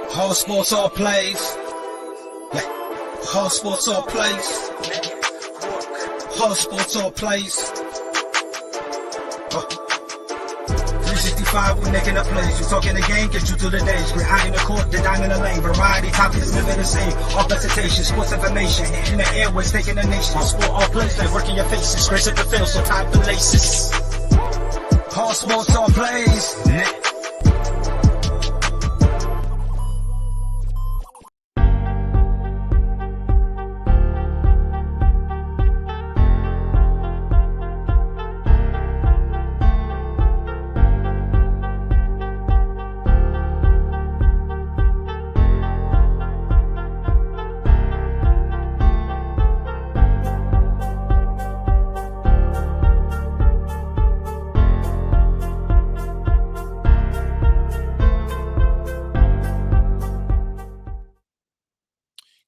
All sports, all plays. All sports, all plays. All sports, all plays. 365, we making a plays. You talking the game, get you to the days. We're high in the court, the dime in the lane. Variety topics, living the same. All presentation, sports information. In the airways, taking the nation. All sport, all plays, like working your faces. Grace at the field, so tie the laces. All sports, all plays.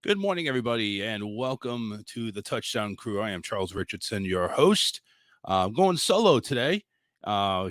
Good morning, everybody, and welcome to the Touchdown Crew. I am Charles Richardson, your host. I'm going solo today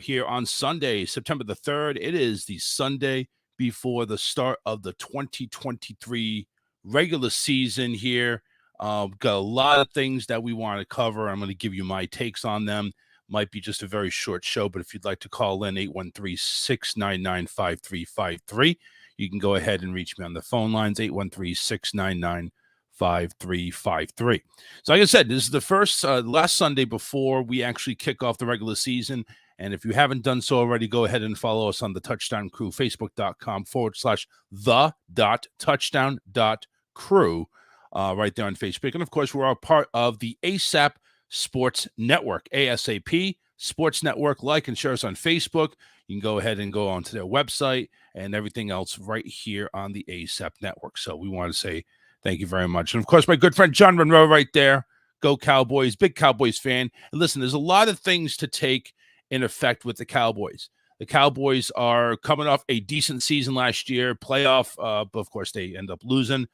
here on Sunday, September the 3rd. It is the Sunday before the start of the 2023 regular season here. Got a lot of things that we want to cover. I'm going to give you my takes on them. Might be just a very short show, but if you'd like to call in, 813-699-5353. You can go ahead and reach me on the phone lines, 813-699-5353. So like I said, this is the first last Sunday before we actually kick off the regular season. And if you haven't done so already, go ahead and follow us on the Touchdown Crew, facebook.com/the.touchdown.crew right there on Facebook. And of course, we're all part of the ASAP Sports Network, ASAP Sports Network. Like and share us on Facebook. You can go ahead and go onto their website and everything else right here on the ASAP Network. So we want to say thank you very much. And, of course, my good friend John Monroe right there. Go Cowboys, big Cowboys fan. And listen, there's a lot of things to take in effect with the Cowboys. The Cowboys are coming off a decent season last year, playoff, but, of course, they end up losing.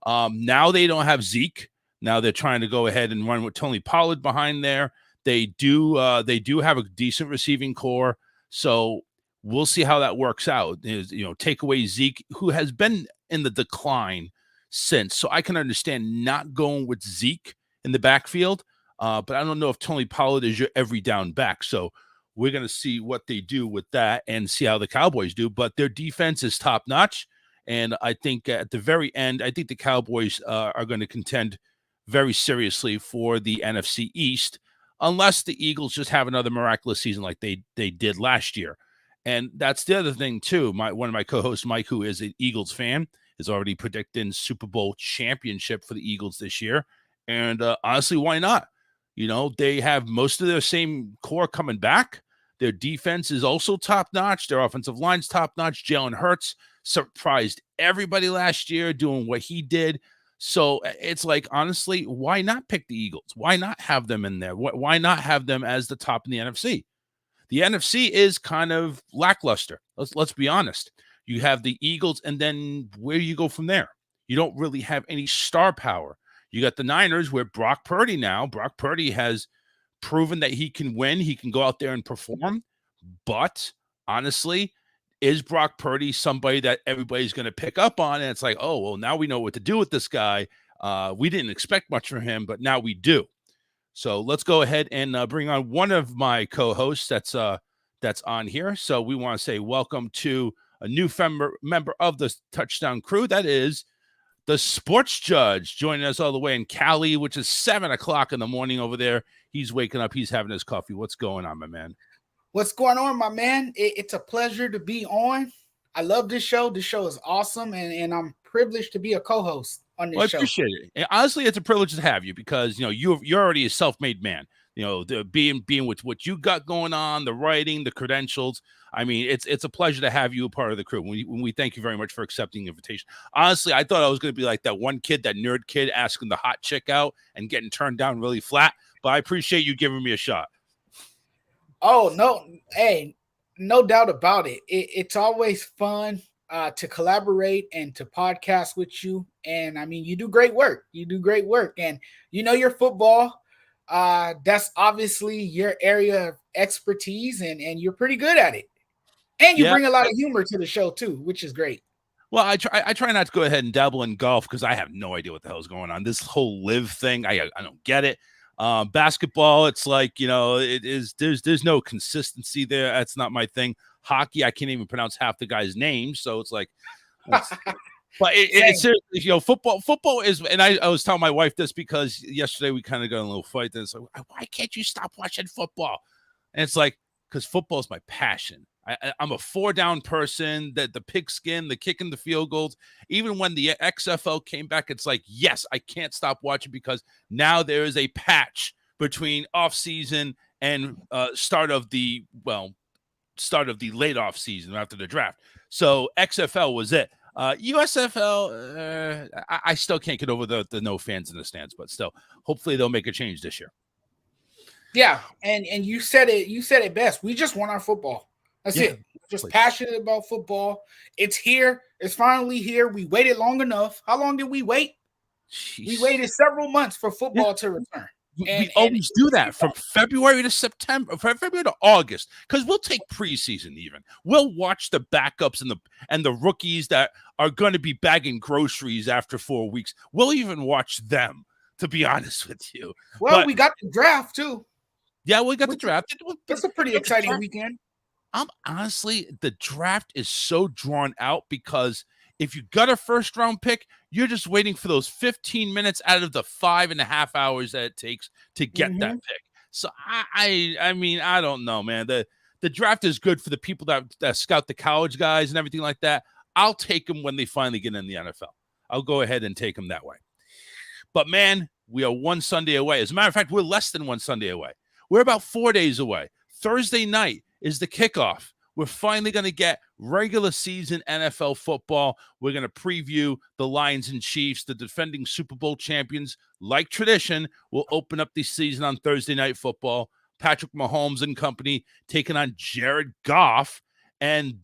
Now they don't have Zeke. Now they're trying to go ahead and run with Tony Pollard behind there. They do have a decent receiving core. So we'll see how that works out. Take away Zeke, who has been in the decline since. So I can understand not going with Zeke in the backfield. But I don't know if Tony Pollard is your every down back. So we're going to see what they do with that and see how the Cowboys do. But their defense is top notch. And I think at the very end, I think the Cowboys are going to contend very seriously for the NFC East, unless the Eagles just have another miraculous season like they did last year. And that's the other thing, too. One of my co-hosts, Mike, who is an Eagles fan, is already predicting Super Bowl championship for the Eagles this year. And honestly, why not? They have most of their same core coming back. Their defense is also top-notch. Their offensive line's top-notch. Jalen Hurts surprised everybody last year doing what he did. So it's like, honestly, why not pick the Eagles? Why not have them in there? Why not have them as the top in the NFC? The NFC is kind of lackluster. Let's be honest. You have the Eagles, and then where do you go from there? You don't really have any star power. You got the Niners where Brock Purdy has proven that he can win. He can go out there and perform. But honestly, is Brock Purdy somebody that everybody's going to pick up on? And it's like, oh, well, now we know what to do with this guy. We didn't expect much from him, but now we do. So let's go ahead and bring on one of my co-hosts that's on here. So we want to say welcome to a new member of the Touchdown Crew. That is the Sports Judge, joining us all the way in Cali, which is 7 o'clock in the morning over there. He's waking up. He's having his coffee. What's going on, my man? What's going on, my man? It's a pleasure to be on. I love this show. This show is awesome, and I'm privileged to be a co-host on this show. I appreciate it. And honestly, it's a privilege to have you because you're already a self-made man. Being with what you got going on, the writing, the credentials. I mean, it's a pleasure to have you a part of the crew. When we thank you very much for accepting the invitation. Honestly, I thought I was going to be like that one kid, that nerd kid, asking the hot chick out and getting turned down really flat. But I appreciate you giving me a shot. Oh no, hey, no doubt about it. It's always fun to collaborate and to podcast with you. And I mean, you do great work. And your football. That's obviously your area of expertise, and you're pretty good at it. And you bring a lot of humor to the show too, which is great. Well, I try not to go ahead and dabble in golf because I have no idea what the hell is going on. This whole live thing, I don't get it. Basketball, it's like, it is there's no consistency there. That's not my thing. Hockey, I can't even pronounce half the guys' names, so it's like, but it's seriously, football is, and I was telling my wife this because yesterday we kind of got in a little fight. And it's like, why can't you stop watching football? And it's like, because football is my passion. I'm a 4-down person, that the pigskin, the kicking the field goals. Even when the XFL came back, it's like, yes, I can't stop watching because now there is a patch between off season and start of the late off season after the draft. So XFL was it. USFL, I still can't get over the no fans in the stands, but still, hopefully they'll make a change this year. Yeah, and you said it best. We just want our football. That's it. Just passionate about football. It's here. It's finally here. We waited long enough. How long did we wait? Jeez. We waited several months for football to return. We always do that from February to September, from February to August, because we'll take preseason even. We'll watch the backups and the rookies that are going to be bagging groceries after 4 weeks. We'll even watch them, to be honest with you. Well, we got the draft too. Yeah, we got the draft. That's a pretty exciting weekend. Honestly, the draft is so drawn out because if you got a first round pick, you're just waiting for those 15 minutes out of the 5.5 hours that it takes to get that pick. So I mean, I don't know, man. The draft is good for the people that scout the college guys and everything like that. I'll take them when they finally get in the NFL. I'll go ahead and take them that way. But man, we are one Sunday away. As a matter of fact, we're less than one Sunday away. We're about 4 days away. Thursday night is the kickoff. We're finally going to get regular season NFL football. We're going to preview the Lions and Chiefs, the defending Super Bowl champions. Like tradition, we'll open up the season on Thursday Night Football. Patrick Mahomes and company taking on Jared Goff and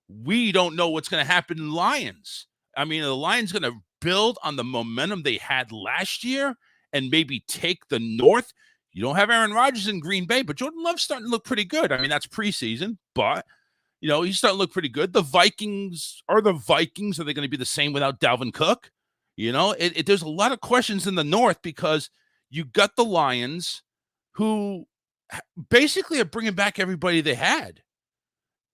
we don't know what's going to happen in Lions. I mean, the Lions going to build on the momentum they had last year and maybe take the North. You don't have Aaron Rodgers in Green Bay, but Jordan Love's starting to look pretty good. I mean, that's preseason, but, he's starting to look pretty good. The Vikings. Are they going to be the same without Dalvin Cook? There's a lot of questions in the North because you got the Lions who basically are bringing back everybody they had.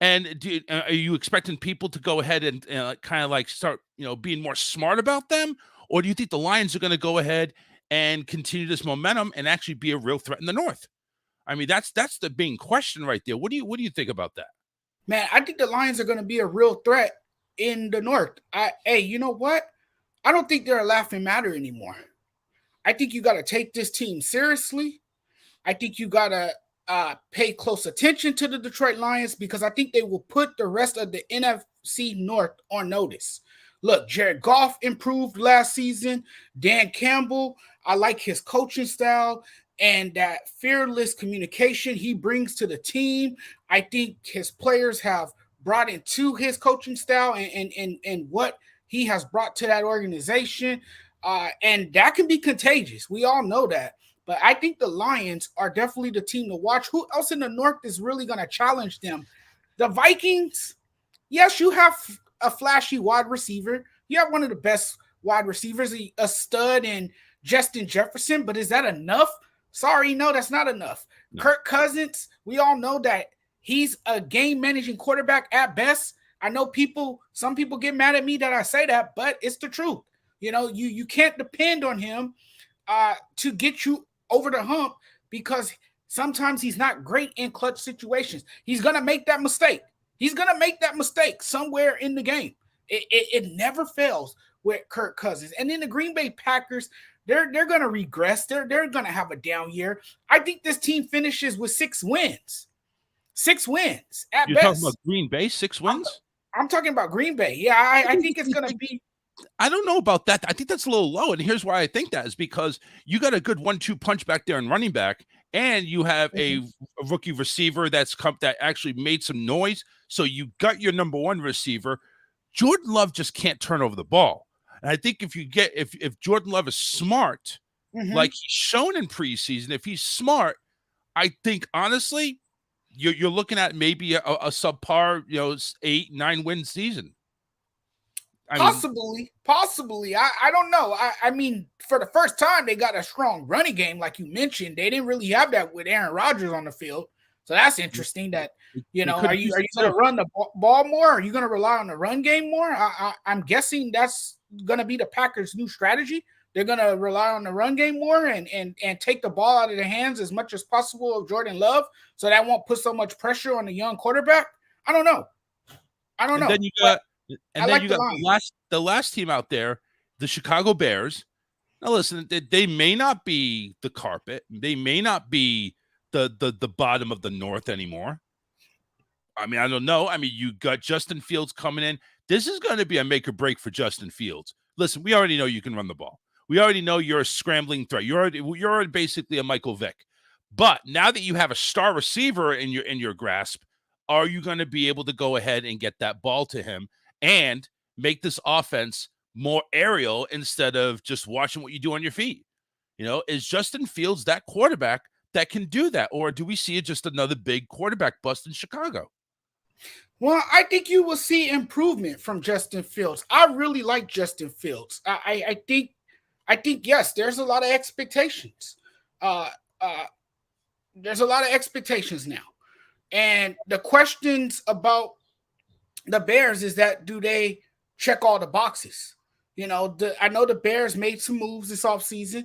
And are you expecting people to go ahead and kind of like start, being more smart about them? Or do you think the Lions are going to go ahead and continue this momentum and actually be a real threat in the North? I mean, that's the main question right there. What do you think about that? Man, I think the Lions are going to be a real threat in the North. Hey, you know what? I don't think they're a laughing matter anymore. I think you got to take this team seriously. I think you got to pay close attention to the Detroit Lions because I think they will put the rest of the NFC North on notice. Look, Jared Goff improved last season. Dan Campbell, I like his coaching style and that fearless communication he brings to the team. I think his players have brought into his coaching style and what he has brought to that organization. And that can be contagious. We all know that. But I think the Lions are definitely the team to watch. Who else in the North is really going to challenge them? The Vikings, yes, you have a flashy wide receiver. You have one of the best wide receivers, a stud in Justin Jefferson, but is that enough? Sorry, no, that's not enough. No. Kirk Cousins, we all know that he's a game-managing quarterback at best. I know some people get mad at me that I say that, but it's the truth. You can't depend on him to get you over the hump because sometimes he's not great in clutch situations. He's going to make that mistake. He's going to make that mistake somewhere in the game. It never fails with Kirk Cousins. And then the Green Bay Packers, they're going to regress. They're going to have a down year. I think this team finishes with 6 wins. 6 wins at You're best. Talking about Green Bay, 6 wins? I'm talking about Green Bay. Yeah, I think it's going to be. I don't know about that. I think that's a little low. And here's why I think that is because you got a good 1-2 punch back there in running back, and you have a rookie receiver that actually made some noise. So you got your number one receiver. Jordan Love just can't turn over the ball. And I think if Jordan Love is smart, like he's shown in preseason, if he's smart, I think honestly, you're looking at maybe a subpar, 8-9 win season. Possibly. I don't know. I mean, for the first time, they got a strong running game, like you mentioned. They didn't really have that with Aaron Rodgers on the field. So that's interesting. That are you going to run the ball more? Are you going to rely on the run game more? I'm guessing that's going to be the Packers' new strategy. They're going to rely on the run game more and take the ball out of the hands as much as possible of Jordan Love, so that won't put so much pressure on the young quarterback. I don't know. Then you got the last team out there, the Chicago Bears. Now listen, they may not be the carpet. They may not be the bottom of the North anymore. I mean, I don't know. I mean, you got Justin Fields coming in. This is going to be a make or break for Justin Fields. Listen, we already know you can run the ball. We already know you're a scrambling threat. You're already basically a Michael Vick. But now that you have a star receiver in your grasp, are you going to be able to go ahead and get that ball to him and make this offense more aerial instead of just watching what you do on your feet? Is Justin Fields that quarterback that can do that? Or do we see just another big quarterback bust in Chicago? Well, I think you will see improvement from Justin Fields. I really like Justin Fields. I think yes, there's a lot of expectations. There's a lot of expectations now. And the questions about the Bears is that, do they check all the boxes? I know the Bears made some moves this offseason.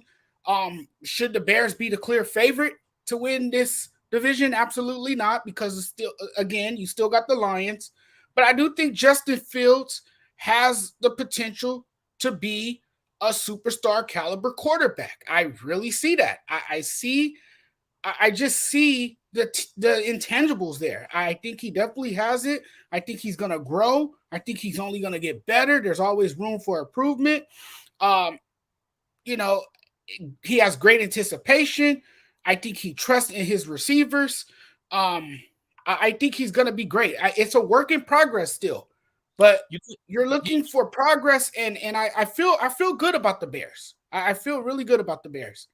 Should the Bears be the clear favorite to win this division? Absolutely not, because it's still, again, you still got the Lions. But I do think Justin Fields has the potential to be a superstar caliber quarterback. I really see that. I just see the intangibles there. I think he definitely has it. I think he's going to grow. I think he's only going to get better. There's always room for improvement. He has great anticipation. I think he trusts in his receivers. I think he's going to be great. It's a work in progress still, but you're looking for progress, and I feel good about the Bears. I feel really good about the Bears.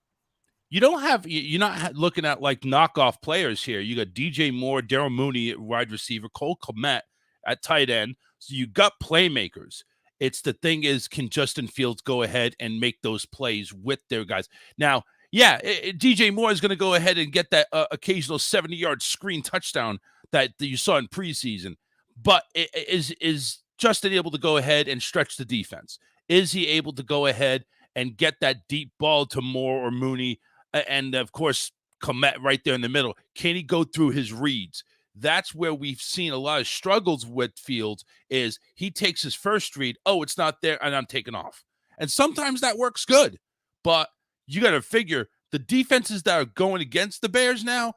You're not looking at like knockoff players here. You got DJ Moore, Daryl Mooney at wide receiver, Cole Kmet at tight end. So you got playmakers. It's the thing is, can Justin Fields go ahead and make those plays with their guys? Now, yeah, DJ Moore is going to go ahead and get that occasional 70-yard screen touchdown that you saw in preseason. But is Justin able to go ahead and stretch the defense? Is he able to go ahead and get that deep ball to Moore or Mooney? And, of course, Kmet right there in the middle. Can he go through his reads? That's where we've seen a lot of struggles with Fields is he takes his first read, oh, it's not there, and I'm taking off. And sometimes that works good. But you got to figure the defenses that are going against the Bears now,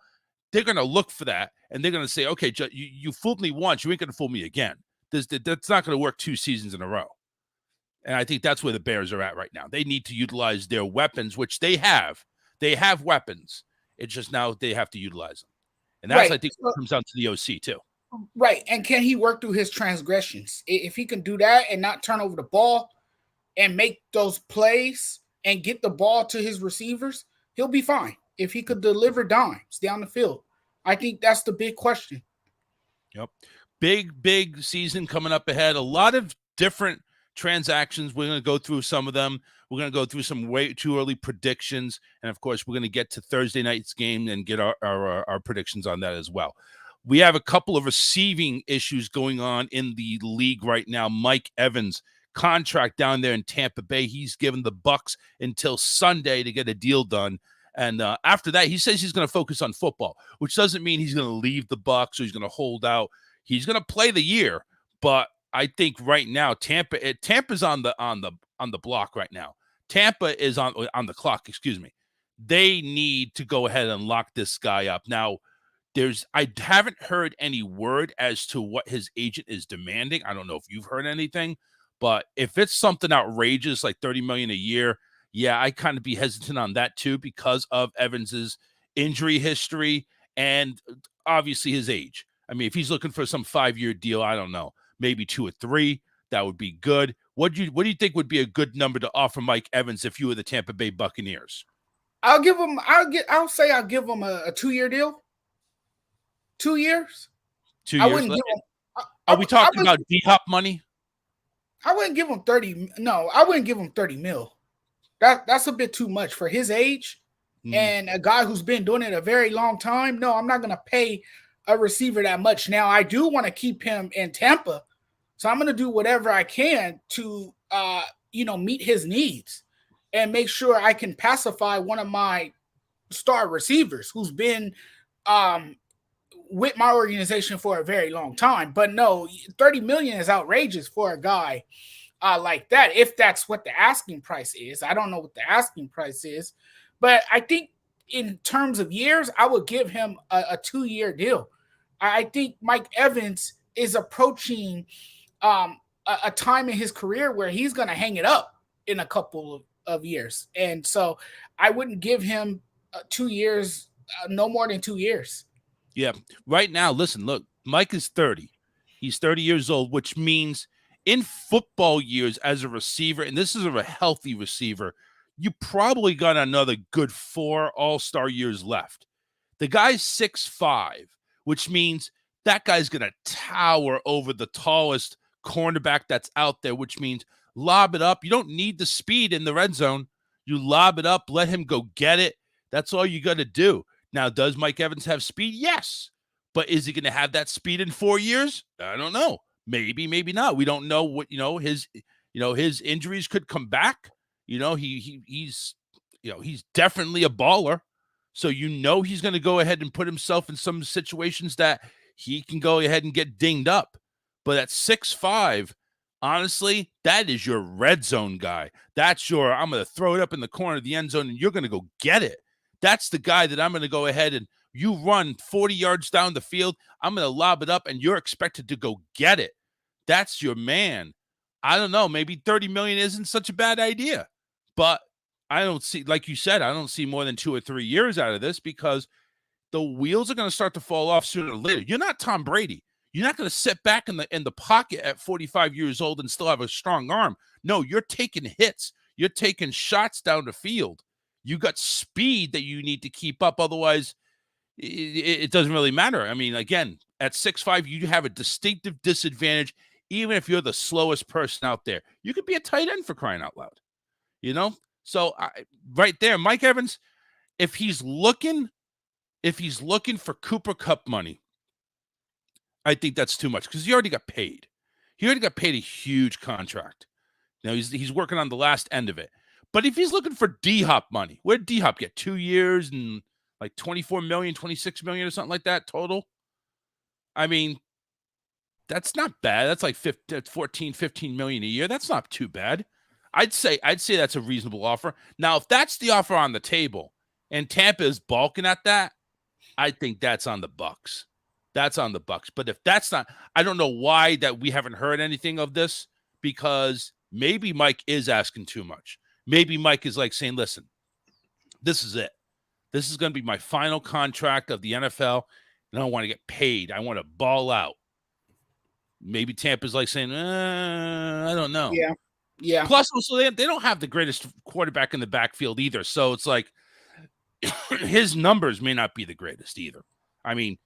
they're going to look for that, and they're going to say, okay, you fooled me once. You ain't going to fool me again. That's not going to work 2 seasons in a row. And I think that's where the Bears are at right now. They need to utilize their weapons, which they have. They have weapons. It's just now they have to utilize them. And that's, right. I think, what comes down to the OC, too. Right. And can he work through his transgressions? If he can do that and not turn over the ball and make those plays and get the ball to his receivers, he'll be fine. If he could deliver dimes down the field, I think that's the big question. Yep. Big season coming up ahead. A lot of different transactions. We're going to go through some of them. We're going to go through some way too early predictions. And, of course, we're going to get to Thursday night's game and get our predictions on that as well. We have a couple of receiving issues going on in the league right now. Mike Evans, contract down there in Tampa Bay. He's given the Bucs until Sunday to get a deal done. And after that, he says he's going to focus on football, which doesn't mean he's going to leave the Bucs or he's going to hold out. He's going to play the year, but I think right now Tampa's on the block right now. Tampa is on the clock, excuse me. They need to go ahead and lock this guy up. Now, I haven't heard any word as to what his agent is demanding. I don't know if you've heard anything, but if it's something outrageous like $30 million a year, yeah, I kind of be hesitant on that too because of Evans's injury history and obviously his age. I mean, if he's looking for some 5-year deal, I don't know, maybe 2 or 3, that would be good. What do you think would be a good number to offer Mike Evans if you were the Tampa Bay Buccaneers? I'll give him a 2-year deal. 2 years. 2 years. Are we talking about D-Hop money? I wouldn't give him 30. No, I wouldn't give him 30 mil. That's a bit too much for his age and a guy who's been doing it a very long time. No, I'm not going to pay a receiver that much. Now, I do want to keep him in Tampa, so I'm going to do whatever I can to, meet his needs and make sure I can pacify one of my star receivers who's been with my organization for a very long time. But no, 30 million is outrageous for a guy like that, if that's what the asking price is. I don't know what the asking price is, but I think in terms of years, I would give him a 2-year deal. I think Mike Evans is approaching a time in his career where he's going to hang it up in a couple of years. And so I wouldn't give him 2 years, no more than 2 years. Yeah. Right now, listen, look, Mike is 30. He's 30 years old, which means in football years as a receiver, and this is a healthy receiver, you probably got another good 4 all-star years left. The guy's 6'5", which means that guy's going to tower over the tallest cornerback that's out there, which means lob it up. You don't need the speed in the red zone. You lob it up, let him go get it. That's all you got to do. Now, does Mike Evans have speed? Yes. But is he going to have that speed in 4 years? I don't know. Maybe, maybe not. We don't know what, his injuries could come back. He's definitely a baller. So, he's going to go ahead and put himself in some situations that he can go ahead and get dinged up. But at 6'5", honestly, that is your red zone guy. That's your, I'm going to throw it up in the corner of the end zone and you're going to go get it. That's the guy that I'm going to go ahead and you run 40 yards down the field. I'm going to lob it up and you're expected to go get it. That's your man. I don't know. Maybe 30 million isn't such a bad idea, but I don't see, like you said, I don't see more than 2 or 3 years out of this because the wheels are going to start to fall off sooner or later. You're not Tom Brady. You're not going to sit back in the pocket at 45 years old and still have a strong arm. No, you're taking hits. You're taking shots down the field. You got speed that you need to keep up. Otherwise, it doesn't really matter. I mean, again, at 6'5", you have a distinctive disadvantage, even if you're the slowest person out there. You could be a tight end for crying out loud, So right there, Mike Evans, if he's looking for Cooper Kupp money, I think that's too much because he already got paid. He already got paid a huge contract. Now he's working on the last end of it. But if he's looking for D-Hop money, where did D-Hop get 2 years and like 24 million, 26 million or something like that total? I mean, that's not bad. That's like 14, 15 million a year. That's not too bad. I'd say that's a reasonable offer. Now, if that's the offer on the table and Tampa is balking at that, I think that's on the Bucs. That's on the Bucs. But if that's not, I don't know why that we haven't heard anything of this, because maybe Mike is asking too much. Maybe Mike is like saying, listen, this is it. This is going to be my final contract of the NFL, and I don't want to get paid. I want to ball out. Maybe Tampa's like saying, I don't know. Yeah. Plus, also, they don't have the greatest quarterback in the backfield either. So it's like his numbers may not be the greatest either. I mean,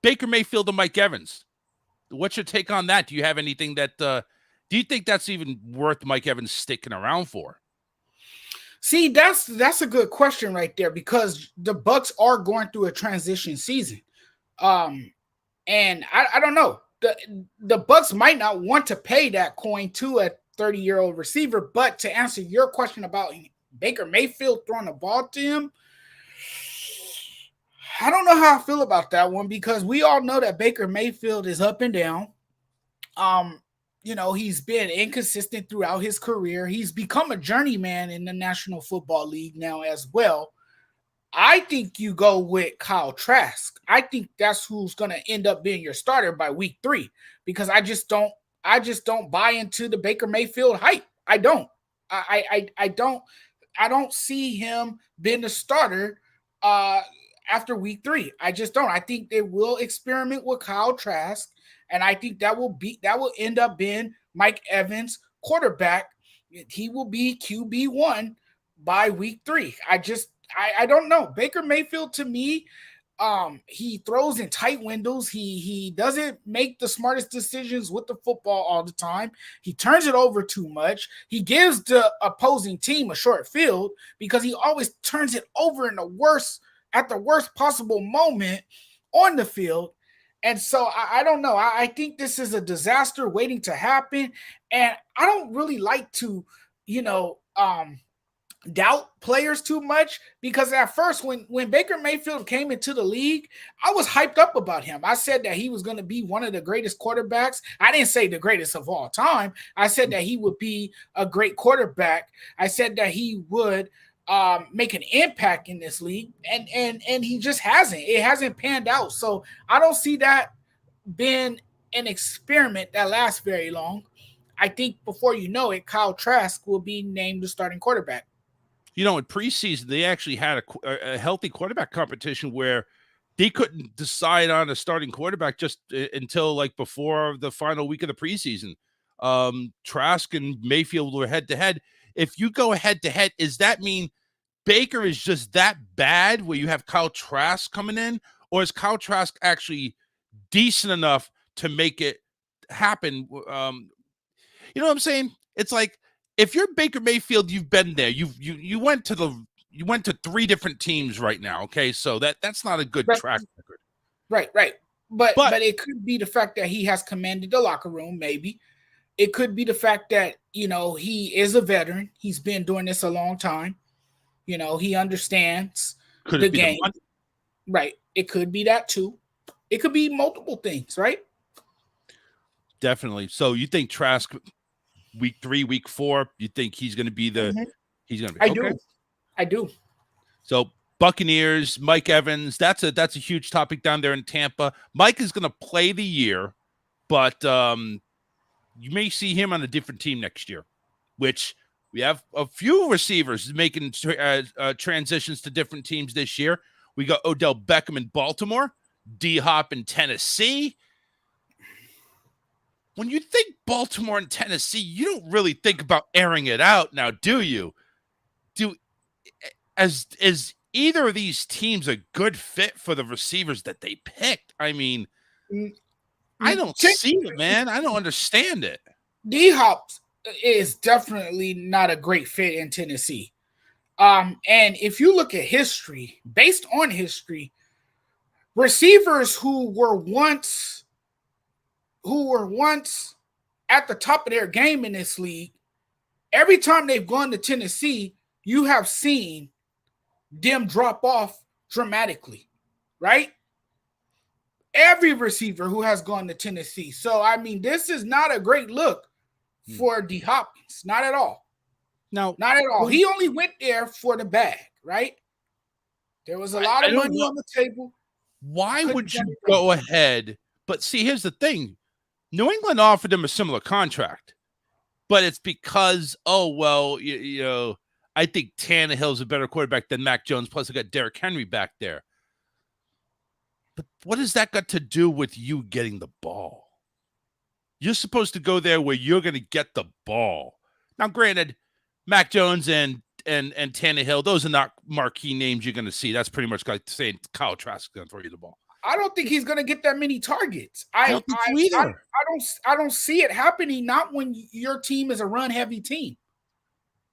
Baker Mayfield and Mike Evans. What's your take on that? Do you have anything that do you think that's even worth Mike Evans sticking around for? See, that's a good question right there, because the Bucs are going through a transition season. And I don't know. The Bucs might not want to pay that coin to a 30-year-old receiver, but to answer your question about Baker Mayfield throwing the ball to him, I don't know how I feel about that one, because we all know that Baker Mayfield is up and down. He's been inconsistent throughout his career. He's become a journeyman in the National Football League now as well. I think you go with Kyle Trask. I think that's who's going to end up being your starter by week 3, because I just don't buy into the Baker Mayfield hype. I don't. I don't see him being the starter after week 3. I just don't. I think they will experiment with Kyle Trask, and I think that will end up being Mike Evans' quarterback. He will be QB1 by week 3. I don't know. Baker Mayfield, to me, He throws in tight windows. He doesn't make the smartest decisions with the football all the time. He turns it over too much. He gives the opposing team a short field because he always turns it over at the worst possible moment on the field. And so I don't know. I think this is a disaster waiting to happen. And I don't really like to, doubt players too much, because at first when Baker Mayfield came into the league, I was hyped up about him. I said that he was going to be one of the greatest quarterbacks. I didn't say the greatest of all time. I said that he would be a great quarterback. I said that he would make an impact in this league, and he just hasn't. It hasn't panned out. So I don't see that being an experiment that lasts very long. I think before you know it, Kyle Trask will be named the starting quarterback. In preseason, they actually had a healthy quarterback competition where they couldn't decide on a starting quarterback just until like before the final week of the preseason. Trask and Mayfield were head to head. If you go head to head, does that mean Baker is just that bad where you have Kyle Trask coming in, or is Kyle Trask actually decent enough to make it happen? You know what I'm saying? It's like, if you're Baker Mayfield, you've been there. You went to 3 different teams right now. Okay, so that's not a good track record. Right. But it could be the fact that he has commanded the locker room. Maybe it could be the fact that he is a veteran. He's been doing this a long time. He understands the game. Right. It could be that too. It could be multiple things. Right. Definitely. So you think Trask, week 3, week 4, you think he's going to be he's going to be? I do. So Buccaneers, Mike Evans, that's a huge topic down there in Tampa. Mike is going to play the year, but you may see him on a different team next year, which we have a few receivers making transitions to different teams this year. We got Odell Beckham in Baltimore, D-Hop in Tennessee. When you think Baltimore and Tennessee, you don't really think about airing it out now, do you? Is either of these teams a good fit for the receivers that they picked? I mean, I don't see it, man. I don't understand it. D-Hop is definitely not a great fit in Tennessee. And if you look at history, based on history, receivers who were once at the top of their game in this league, every time they've gone to Tennessee, you have seen them drop off dramatically, right? Every receiver who has gone to Tennessee. So, I mean, this is not a great look for D. Hopkins. Not at all. No. Not at all. He only went there for the bag, right? There was a lot of money on the table. Why would you go ahead? But see, here's the thing. New England offered him a similar contract, but it's because, I think Tannehill's a better quarterback than Mac Jones. Plus, I got Derrick Henry back there. But what has that got to do with you getting the ball? You're supposed to go there where you're going to get the ball. Now, granted, Mac Jones and Tannehill, those are not marquee names you're going to see. That's pretty much like saying Kyle Trask is going to throw you the ball. I don't think he's going to get that many targets. I don't see it happening. Not when your team is a run-heavy team.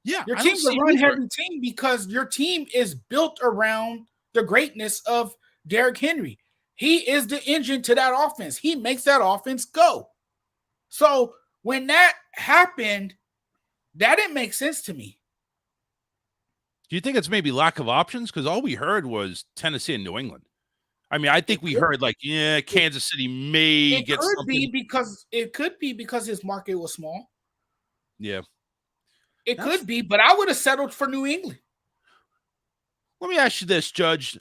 Yeah, your team's a run-heavy team because your team is built around the greatness of Derrick Henry. He is the engine to that offense. He makes that offense go. So when that happened, that didn't make sense to me. Do you think it's maybe lack of options? Because all we heard was Tennessee and New England. I mean, I think we heard Kansas City may get something. It could be because his market was small. Yeah. It could be, but I would have settled for New England. Let me ask you this, Judge.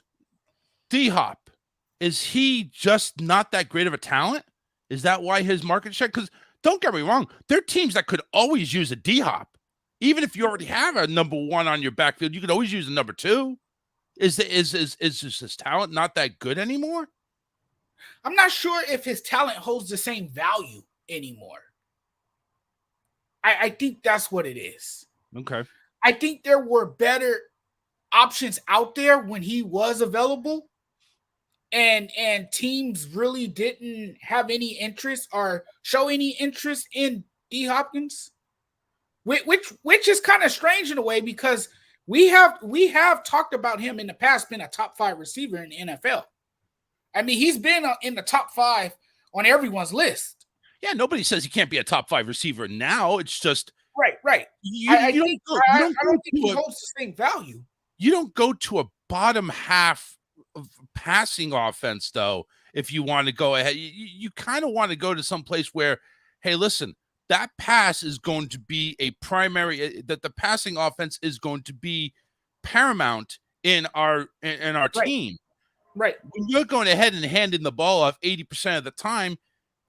D-Hop, is he just not that great of a talent? Is that why his market share? Because don't get me wrong, there are teams that could always use a D-Hop. Even if you already have a number 1 on your backfield, you could always use a number 2. Is his talent not that good anymore? I'm not sure if his talent holds the same value anymore. I think that's what it is. Okay. I think there were better options out there when he was available. and teams really didn't have any interest or show any interest in D Hopkins, which is kind of strange in a way, because we have talked about him in the past being a top 5 receiver in the NFL. I mean, he's been in the top 5 on everyone's list. Yeah, nobody says he can't be a top 5 receiver now. It's just right. I don't think he holds the same value. You don't go to a bottom half of passing offense, though, if you want to go ahead. You kind of want to go to some place where, hey, listen, that pass is going to be a primary, that the passing offense is going to be paramount in our team. Right. When you're going ahead and handing the ball off 80% of the time,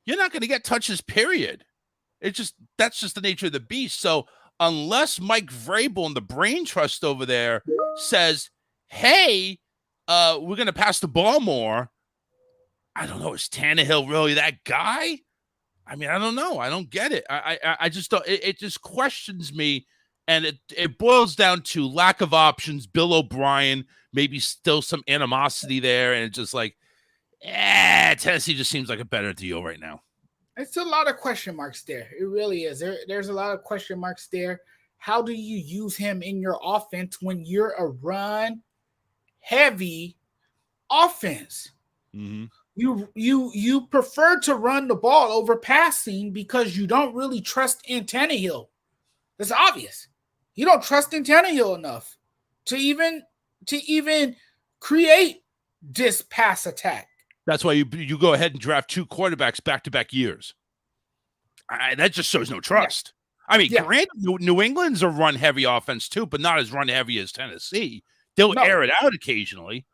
you're not going to get touches, period. That's just the nature of the beast. So unless Mike Vrabel and the brain trust over there says, hey, we're going to pass the ball more, I don't know. Is Tannehill really that guy? I mean, I don't know. I don't get it. I just don't. It just questions me, and it boils down to lack of options. Bill O'Brien, maybe still some animosity there, and it's just like, Tennessee just seems like a better deal right now. It's a lot of question marks there. It really is. There's a lot of question marks there. How do you use him in your offense when you're a run-heavy offense? Mm-hmm. You prefer to run the ball over passing because you don't really trust in Tannehill. That's obvious. You don't trust in Tannehill enough to even create this pass attack. That's why you go ahead and draft 2 quarterbacks back-to-back years. That just shows no trust. Yeah. I mean, granted, New England's a run-heavy offense too, but not as run-heavy as Tennessee. They'll air it out occasionally.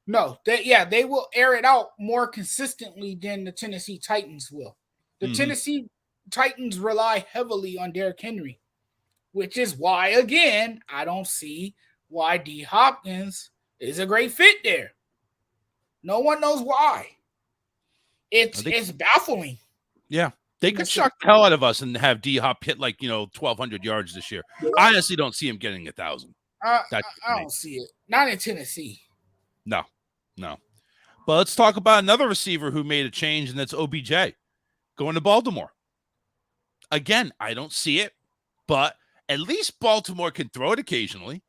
No, they will air it out more consistently than the Tennessee Titans will. The Tennessee Titans rely heavily on Derrick Henry, which is why, again, I don't see why D Hopkins is a great fit there. No one knows why. It's baffling. Yeah. They could shock the hell out of us and have D-Hop hit 1,200 yards this year. I honestly don't see him getting 1,000. I don't see it. Not in Tennessee. No. But let's talk about another receiver who made a change, and that's OBJ going to Baltimore. Again, I don't see it, but at least Baltimore can throw it occasionally.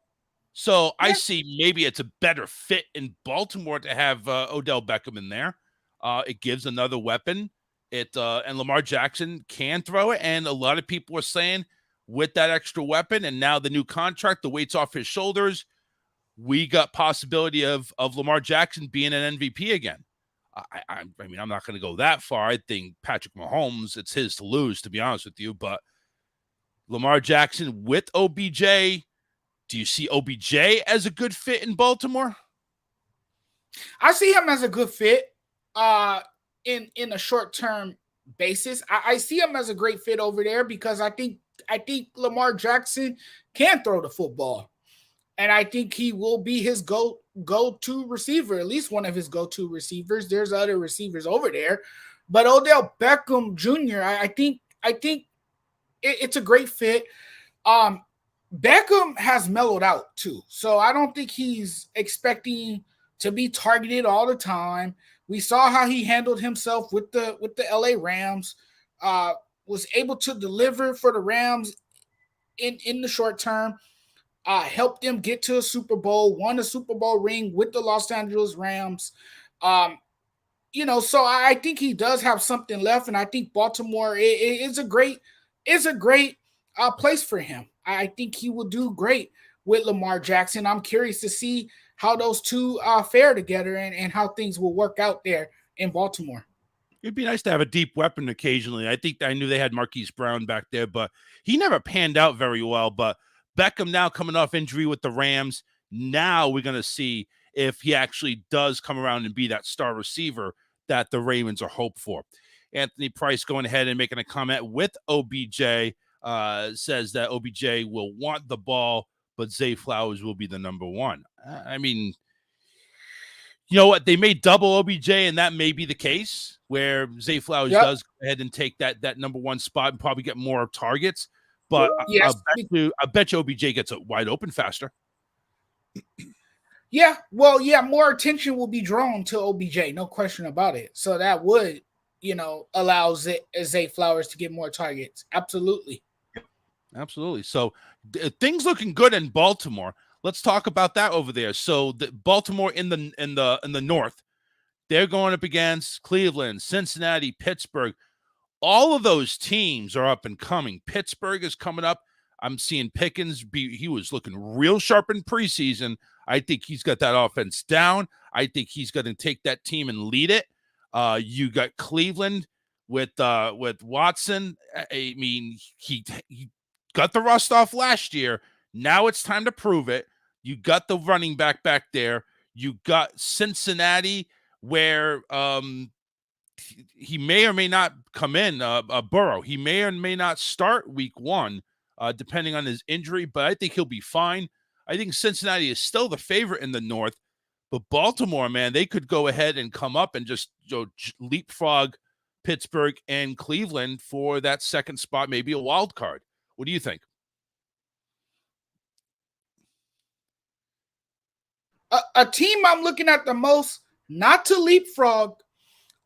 So I see maybe it's a better fit in Baltimore to have Odell Beckham in there. It gives another weapon. And Lamar Jackson can throw it. And a lot of people are saying with that extra weapon and now the new contract, the weight's off his shoulders, we got possibility of Lamar Jackson being an MVP again. I mean, I'm not going to go that far. I think Patrick Mahomes, it's his to lose, to be honest with you. But Lamar Jackson with OBJ, do you see OBJ as a good fit in Baltimore? I see him as a good fit in a short-term basis. I see him as a great fit over there because I think Lamar Jackson can throw the football. And I think he will be his go-to receiver, at least one of his go-to receivers. There's other receivers over there. But Odell Beckham Jr., I think it's a great fit. Beckham has mellowed out too. So I don't think he's expecting to be targeted all the time. We saw how he handled himself with the LA Rams, was able to deliver for the Rams in the short term, helped them get to a Super Bowl, won a Super Bowl ring with the Los Angeles Rams. So I think he does have something left, and I think Baltimore is a great place for him. I think he will do great with Lamar Jackson. I'm curious to see how those two fare together and how things will work out there in Baltimore. It'd be nice to have a deep weapon occasionally. I knew they had Marquise Brown back there, but he never panned out very well. But Beckham now coming off injury with the Rams. Now we're going to see if he actually does come around and be that star receiver that the Ravens are hoped for. Anthony Price going ahead and making a comment with OBJ, says that OBJ will want the ball, but Zay Flowers will be the number one. I mean, you know what? They may double OBJ, and that may be the case where Zay Flowers does go ahead and take that number one spot and probably get more targets. But I bet you OBJ gets it wide open faster. Yeah, well, yeah, more attention will be drawn to OBJ, no question about it. So that would, allow Zay Flowers to get more targets. Absolutely. Absolutely. So things looking good in Baltimore. Let's talk about that over there. So Baltimore in the north, they're going up against Cleveland, Cincinnati, Pittsburgh. All of those teams are up and coming. Pittsburgh is coming up. I'm seeing Pickens he was looking real sharp in preseason. I think he's got that offense down. I think he's going to take that team and lead it. You got Cleveland with Watson. I mean, he got the rust off last year. Now it's time to prove it. You got the running back there. You got Cincinnati, where he may or may not come in, Burrow. He may or may not start week 1, depending on his injury, but I think he'll be fine. I think Cincinnati is still the favorite in the North, but Baltimore, man, they could go ahead and come up and just leapfrog Pittsburgh and Cleveland for that second spot, maybe a wild card. What do you think? A team I'm looking at the most, not to leapfrog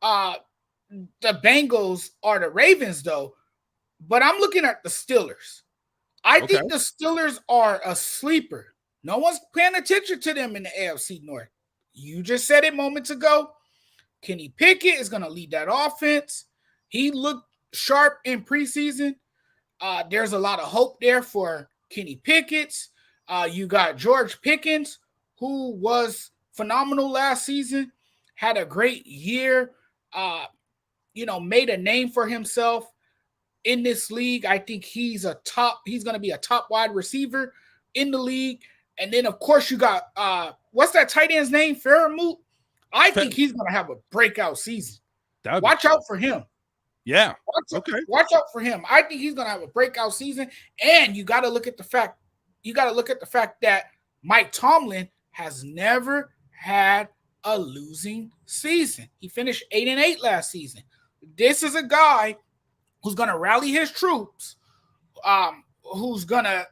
the Bengals or the Ravens, though, but I'm looking at the Steelers. I think the Steelers are a sleeper. No one's paying attention to them in the AFC North. You just said it moments ago. Kenny Pickett is going to lead that offense. He looked sharp in preseason. There's a lot of hope there for Kenny Pickett. You got George Pickens, who was phenomenal last season, had a great year, made a name for himself in this league. I think he's going to be a top wide receiver in the league. And then, of course, you got, what's that tight end's name? Fairmouth. I think he's going to have a breakout season. Watch out for him. Yeah. Watch out for him. I think he's going to have a breakout season. And you got to look at the fact that Mike Tomlin has never had a losing season. He finished 8-8 last season. This is a guy who's going to rally his troops, who's going to,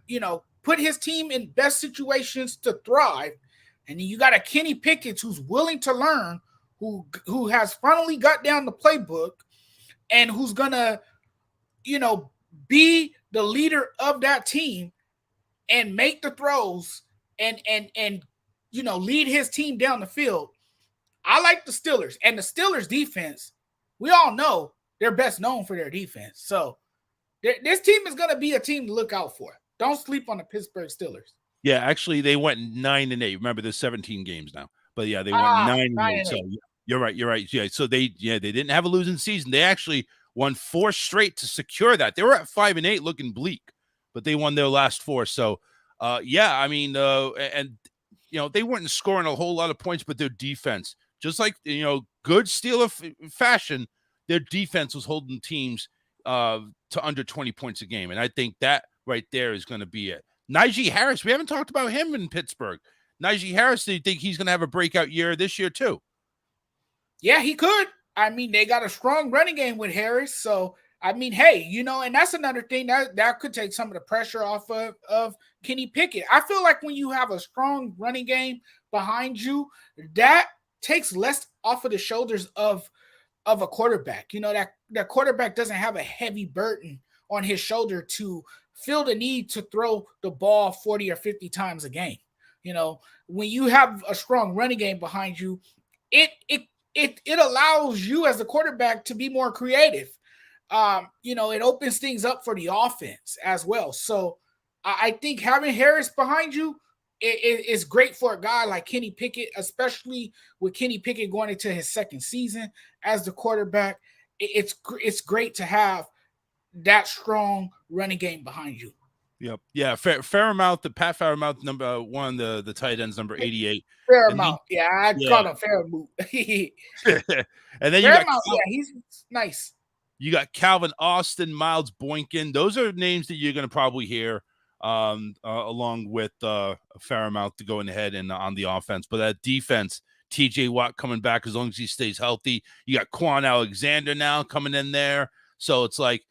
put his team in best situations to thrive. And then you got a Kenny Pickett who's willing to learn, who has finally got down the playbook, and who's going to, be the leader of that team and make the throws and lead his team down the field. I like the Steelers. And the Steelers defense, we all know they're best known for their defense. So this team is going to be a team to look out for. Don't sleep on the Pittsburgh Steelers. Yeah, actually, they went 9-8. Remember, there's 17 games now. But yeah, they went 9-8. So you're right. Yeah, so they didn't have a losing season. They actually won 4 straight to secure that. They were at 5-8, looking bleak, but they won their last 4. So, I mean, they weren't scoring a whole lot of points, but their defense, just like good Steeler fashion, their defense was holding teams to under 20 points a game, and I think that right there is going to be it. Najee Harris, we haven't talked about him in Pittsburgh. Najee Harris, do you think he's going to have a breakout year this year too? Yeah, he could. I mean, they got a strong running game with Harris. So, I mean, hey, and that's another thing that could take some of the pressure off of Kenny Pickett. I feel like when you have a strong running game behind you, that takes less off of the shoulders of a quarterback. That quarterback doesn't have a heavy burden on his shoulder to feel the need to throw the ball 40 or 50 times a game. When you have a strong running game behind you, it allows you as a quarterback to be more creative. It opens things up for the offense as well. So I think having Harris behind you is great for a guy like Kenny Pickett, especially with Kenny Pickett going into his second season as the quarterback. It's great to have that strong running game behind you. Yep. Yeah. Fairmouth, the Pat Fairmouth, number 1, the tight end's number 88. Fairmouth. I called him Fairmouth. And then Fairmouth, he's nice. You got Calvin Austin, Miles Boykin. Those are names that you're going to probably hear along with Fairmouth to go ahead and on the offense. But that defense, TJ Watt coming back as long as he stays healthy. You got Quan Alexander now coming in there. So it's like,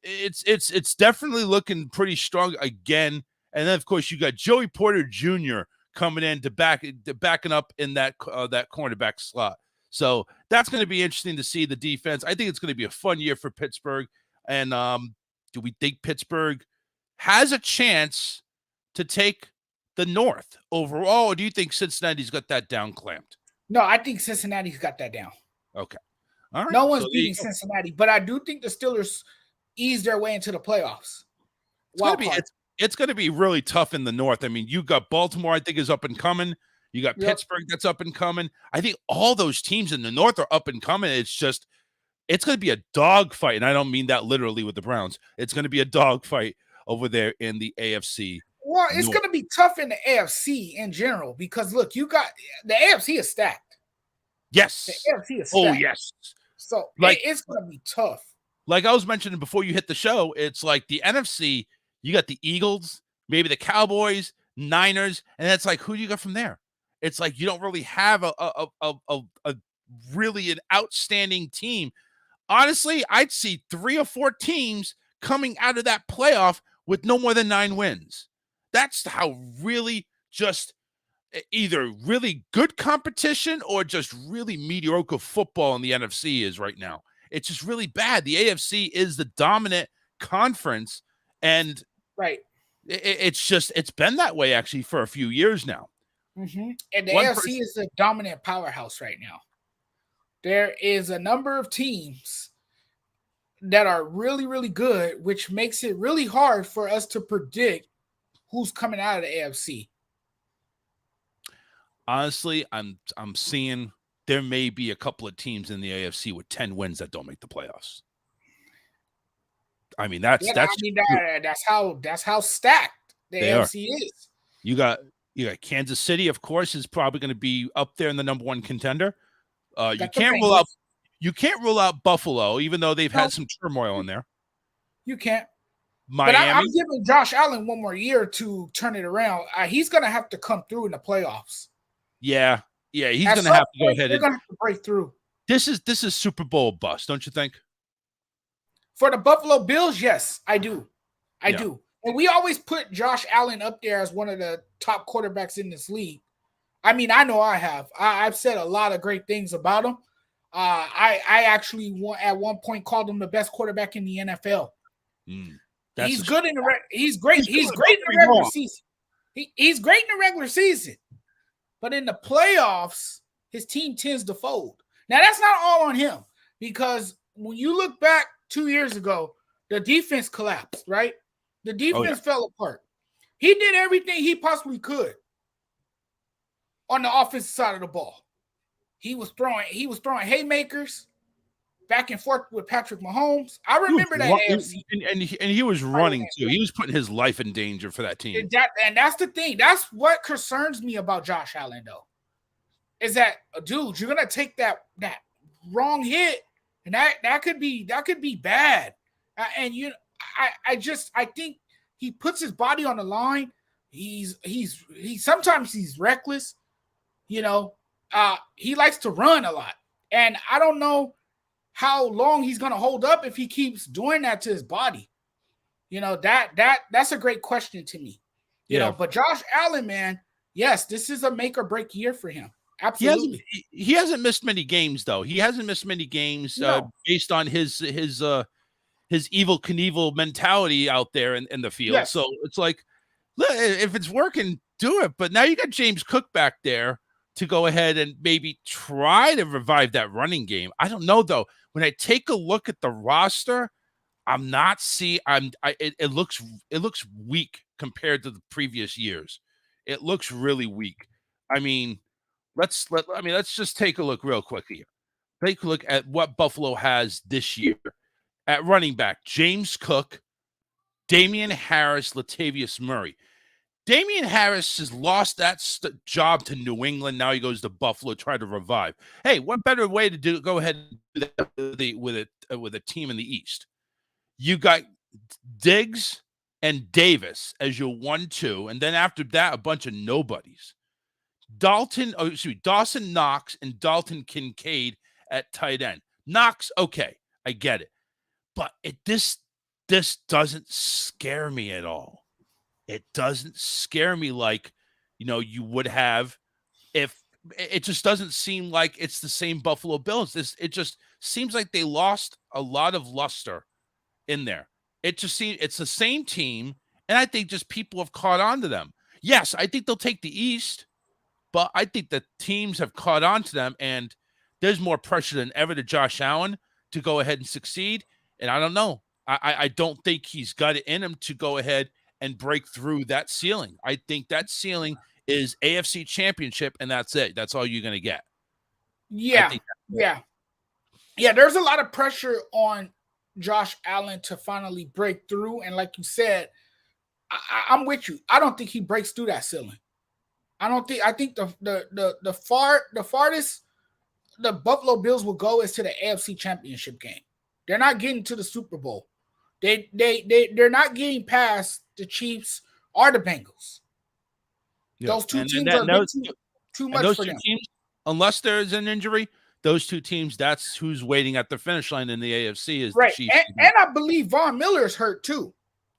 it's definitely looking pretty strong again. And then, of course, you got Joey Porter Jr. coming in to backing up in that cornerback slot. So that's going to be interesting to see the defense. I think it's going to be a fun year for Pittsburgh. And do we think Pittsburgh has a chance to take the North overall, or do you think Cincinnati's got that down clamped? No, I think Cincinnati's got that down. Okay. All right. No one's beating Cincinnati, but I do think the Steelers ease their way into the playoffs. It's going to be really tough in the North. I mean, you got Baltimore, I think, is up and coming. You got Pittsburgh that's up and coming. I think all those teams in the North are up and coming. It's going to be a dogfight, and I don't mean that literally with the Browns. It's going to be a dogfight over there in the AFC. Well, it's going to be tough in the AFC in general because, look, you got the AFC is stacked. Yes. The AFC is stacked. Oh, yes. So it's going to be tough. Like I was mentioning before you hit the show, it's like the NFC, you got the Eagles, maybe the Cowboys, Niners, and it's like, who do you got from there? It's like you don't really have a really an outstanding team. Honestly, I'd see 3 or 4 teams coming out of that playoff with no more than 9 wins. That's how really just either really good competition or just really mediocre football in the NFC is right now. It's just really bad. The AFC is the dominant conference, and it's been that way actually for a few years now. Mm-hmm. And the AFC is the dominant powerhouse right now. There is a number of teams that are really, really good, which makes it really hard for us to predict who's coming out of the AFC. Honestly, I'm seeing there may be a couple of teams in the AFC with 10 wins that don't make the playoffs. I mean, that's how stacked the AFC is. You got Kansas City, of course, is probably going to be up there in the number 1 contender. You can't rule out Buffalo, even though they've had some turmoil in there. You can't. Miami. But I'm giving Josh Allen one more year to turn it around. He's going to have to come through in the playoffs. Yeah, he's going to have to go ahead. They're going to have to break through. This is Super Bowl bust, don't you think? For the Buffalo Bills, yes, I do. I do. And we always put Josh Allen up there as one of the top quarterbacks in this league. I mean, I know I have. I've said a lot of great things about him. I actually at one point called him the best quarterback in the NFL. He's good in the he's great. He's great in the regular season. He's great in the regular season. But in the playoffs, his team tends to fold. Now, that's not all on him because when you look back 2 years ago, the defense collapsed, right? The defense fell apart. He did everything he possibly could on the offensive side of the ball. He was throwing haymakers back and forth with Patrick Mahomes. I remember that AFC. And he was running too. He was putting his life in danger for that team. And that's the thing. That's what concerns me about Josh Allen, though. Is that, dude, you're gonna take that wrong hit, and that could be bad. I think he puts his body on the line. He's sometimes he's reckless. He likes to run a lot, and I don't know how long he's going to hold up if he keeps doing that to his body. That's a great question to me. But Josh Allen, man, yes, this is a make or break year for him. Absolutely. He hasn't missed many games though. He hasn't missed many games based on his Evel Knievel mentality out there in the field. Yes. So it's like, look, if it's working, do it. But now you got James Cook back there to go ahead and maybe try to revive that running game. I don't know though. When I take a look at the roster, it looks weak compared to the previous years. It looks really weak. I mean, let's just take a look real quick here. Take a look at what Buffalo has this year. At running back, James Cook, Damian Harris, Latavius Murray. Damian Harris has lost that job to New England. Now he goes to Buffalo, try to revive. Hey, what better way to go ahead and do that with a team in the East? You got Diggs and Davis as your 1-2, and then after that, a bunch of nobodies. Dawson Knox and Dalton Kincaid at tight end. Knox, okay, I get it, but this doesn't scare me at all. It doesn't scare me like, you would have if it just doesn't seem like it's the same Buffalo Bills. It just seems like they lost a lot of luster in there. It just seems it's the same team, and I think just people have caught on to them. Yes, I think they'll take the East, but I think the teams have caught on to them, and there's more pressure than ever to Josh Allen to go ahead and succeed. And I don't know. I don't think he's got it in him to go ahead and break through that ceiling. I think that ceiling is AFC Championship, and that's it. That's all you're going to get. Yeah. There's a lot of pressure on Josh Allen to finally break through. And like you said, I'm with you. I don't think he breaks through that ceiling. I think the farthest the Buffalo Bills will go is to the AFC Championship game. They're not getting to the Super Bowl. They're not getting past the Chiefs or the Bengals. Yeah. Those two teams are too much for them. Teams, unless there's an injury, those two teams, that's who's waiting at the finish line in the AFC is right. The Chiefs. And I believe Von Miller is hurt too.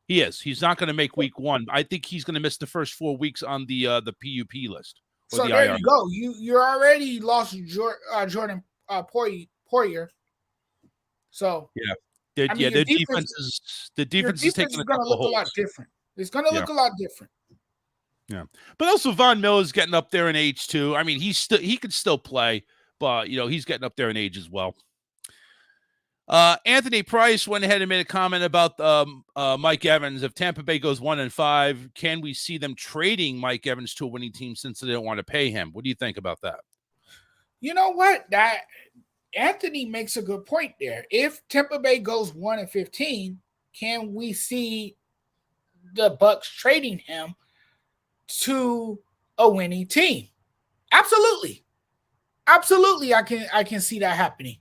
He is. He's not going to make week 1. I think he's going to miss the first 4 weeks on the PUP list. So there IR. You go. You already lost Jordan Poyer. So their defense is taking is going to look a lot different. It's going to look a lot different. Yeah, but also Von Miller's getting up there in age too. I mean, he could still play, but he's getting up there in age as well. Anthony Price went ahead and made a comment about Mike Evans. If Tampa Bay goes 1-5, can we see them trading Mike Evans to a winning team since they don't want to pay him? What do you think about that? You know what? That Anthony makes a good point there. If Tampa Bay goes 1-15, can we see the Bucks trading him to a winning team? Absolutely. I can see that happening.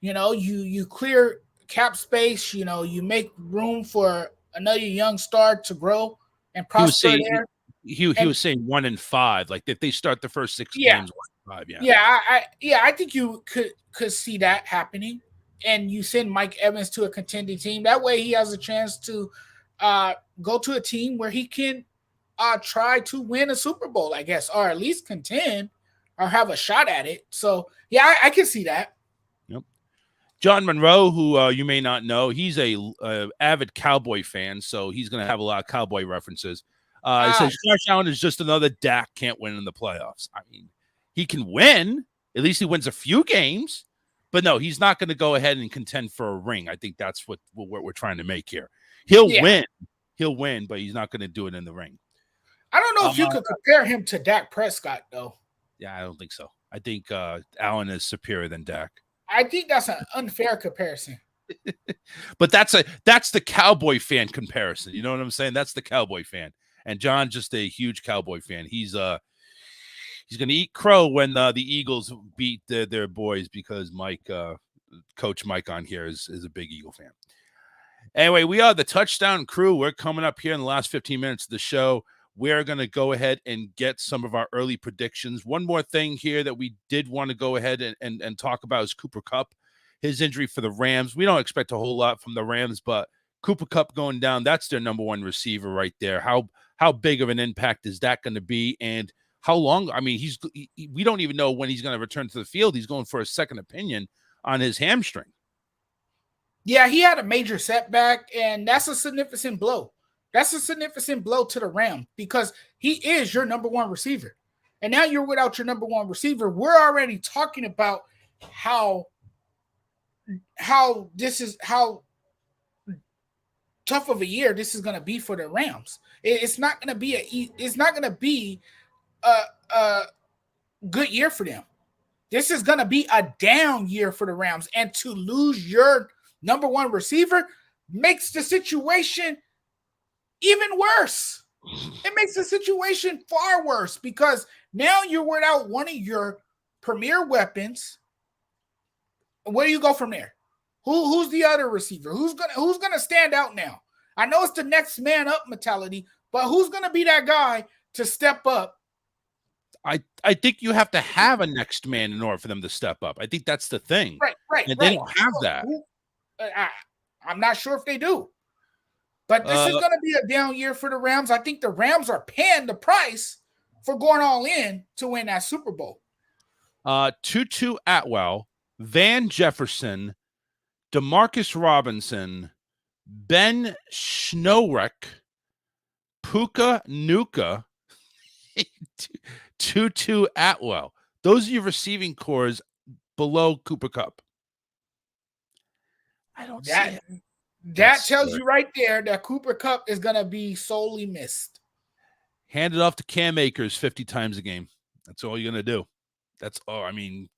You clear cap space, you make room for another young star to grow and prosper there. He was saying 1-5, like if they start the first 6 games 1-5, I think you could see that happening. And you send Mike Evans to a contending team. That way he has a chance to go to a team where he can try to win a Super Bowl, I guess, or at least contend or have a shot at it. So, I can see that. Yep. John Monroe, who you may not know, he's a avid Cowboy fan, so he's going to have a lot of Cowboy references. He says Josh Allen is just another Dak can't win in the playoffs. I mean, he can win. At least he wins a few games. But no, he's not going to go ahead and contend for a ring. I think that's what we're trying to make here. He'll win, but he's not going to do it in the ring. I don't know if you could compare him to Dak Prescott, though. Yeah, I don't think so. I think Allen is superior than Dak. I think that's an unfair comparison. But that's the Cowboy fan comparison. You know what I'm saying? That's the Cowboy fan. And John's just a huge Cowboy fan. He's going to eat crow when the Eagles beat their boys because Coach Mike on here is a big Eagle fan. Anyway, we are the Touchdown Crew. We're coming up here in the last 15 minutes of the show. We're going to go ahead and get some of our early predictions. One more thing here that we did want to go ahead and talk about is Cooper Kupp, his injury for the Rams. We don't expect a whole lot from the Rams, but Cooper Kupp going down, that's their number one receiver right there. How big of an impact is that going to be? And how long? I mean, we don't even know when he's going to return to the field. He's going for a second opinion on his hamstring. Yeah, he had a major setback, and that's a significant blow. That's a significant blow to the Rams because he is your number one receiver. And now you're without your number one receiver. We're already talking about how tough of a year this is going to be for the Rams. It's not going to be a good year for them. This is going to be a down year for the Rams. And to lose your number one receiver makes the situation even worse. It makes the situation far worse because now you're without one of your premier weapons. Where do you go from there? Who's the other receiver? Who's gonna stand out now? I know it's the next man up mentality, but who's gonna be that guy to step up? I think you have to have a next man in order for them to step up. I think that's the thing. Right. And they don't have that. I'm not sure if they do. But this is going to be a down year for the Rams. I think the Rams are paying the price for going all in to win that Super Bowl? Tutu Atwell, Van Jefferson, Demarcus Robinson, Ben Schnoerek, Puka Nuka, Tutu Atwell. Those are your receiving cores below Cooper Kupp. I don't see it. That tells you right there that Cooper Kupp is going to be solely missed. Hand it off to Cam Akers 50 times a game. That's all you're going to do. That's all. I mean,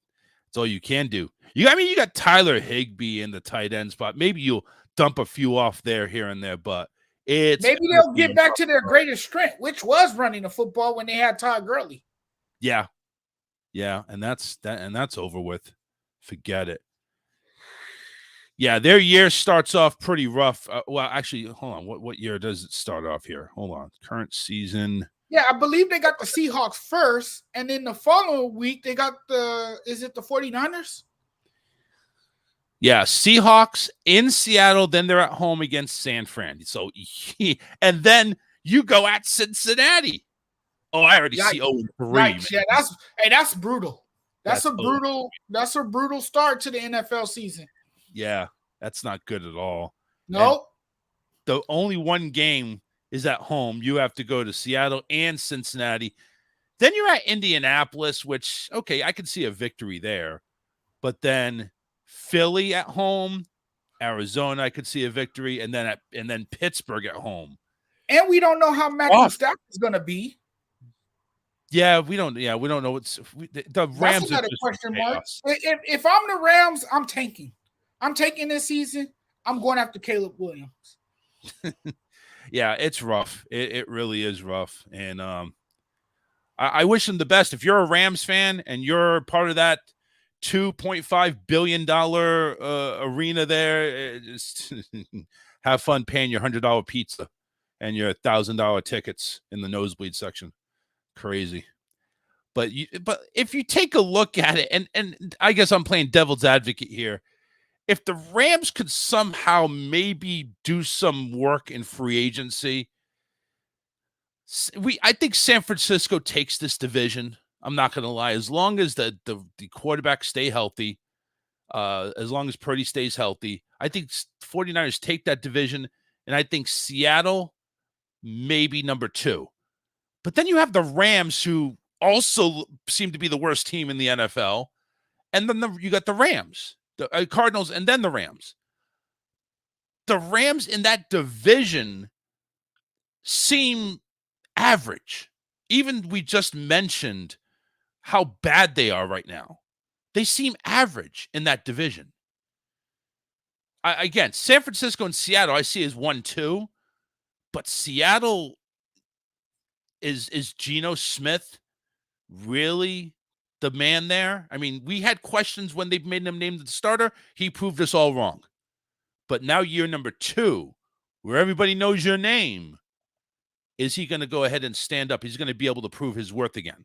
that's all you can do. You got Tyler Higbee in the tight end spot. Maybe you'll dump a few off there, here and there, but maybe they'll get back to their greatest strength, which was running the football when they had Todd Gurley. Yeah. Yeah. And that's over with. Forget it. Yeah, their year starts off pretty rough. Well, actually, hold on. What year does it start off here? Hold on. Current season. Yeah, I believe they got the Seahawks first, and then the following week they got the 49ers? Yeah, Seahawks in Seattle, then they're at home against San Fran. So, and then you go at Cincinnati. Oh, I already see 0-3. Right. Yeah, that's brutal. That's a brutal start to the NFL season. Yeah, that's not good at all. No. The only one game is at home. You have to go to Seattle and Cincinnati. Then you're at Indianapolis, which, okay, I can see a victory there. But then Philly at home, Arizona, I could see a victory, and then Pittsburgh at home. And we don't know how Matthew Stafford is going to be. Yeah, we don't know. The Rams. That's another question mark. If I'm the Rams, I'm tanking. I'm taking this season. I'm going after Caleb Williams. Yeah, it's rough. It really is rough. And I wish them the best. If you're a Rams fan and you're part of that $2.5 billion arena there, just have fun paying your $100 pizza and your $1,000 tickets in the nosebleed section. Crazy. But if you take a look at it, and I guess I'm playing devil's advocate here, if the Rams could somehow maybe do some work in free agency, I think San Francisco takes this division. I'm not going to lie. As long as the quarterbacks stay healthy, as long as Purdy stays healthy, I think 49ers take that division, and I think Seattle maybe number 2. But then you have the Rams, who also seem to be the worst team in the NFL, and then you got the Rams. The Cardinals, and then the Rams. The Rams in that division seem average. Even we just mentioned how bad they are right now. They seem average in that division. Again, San Francisco and Seattle I see as 1-2, but Seattle is Geno Smith really the man there? I mean, we had questions when they made him named the starter. He proved us all wrong. But now year number 2, where everybody knows your name, is he going to go ahead and stand up? He's going to be able to prove his worth again.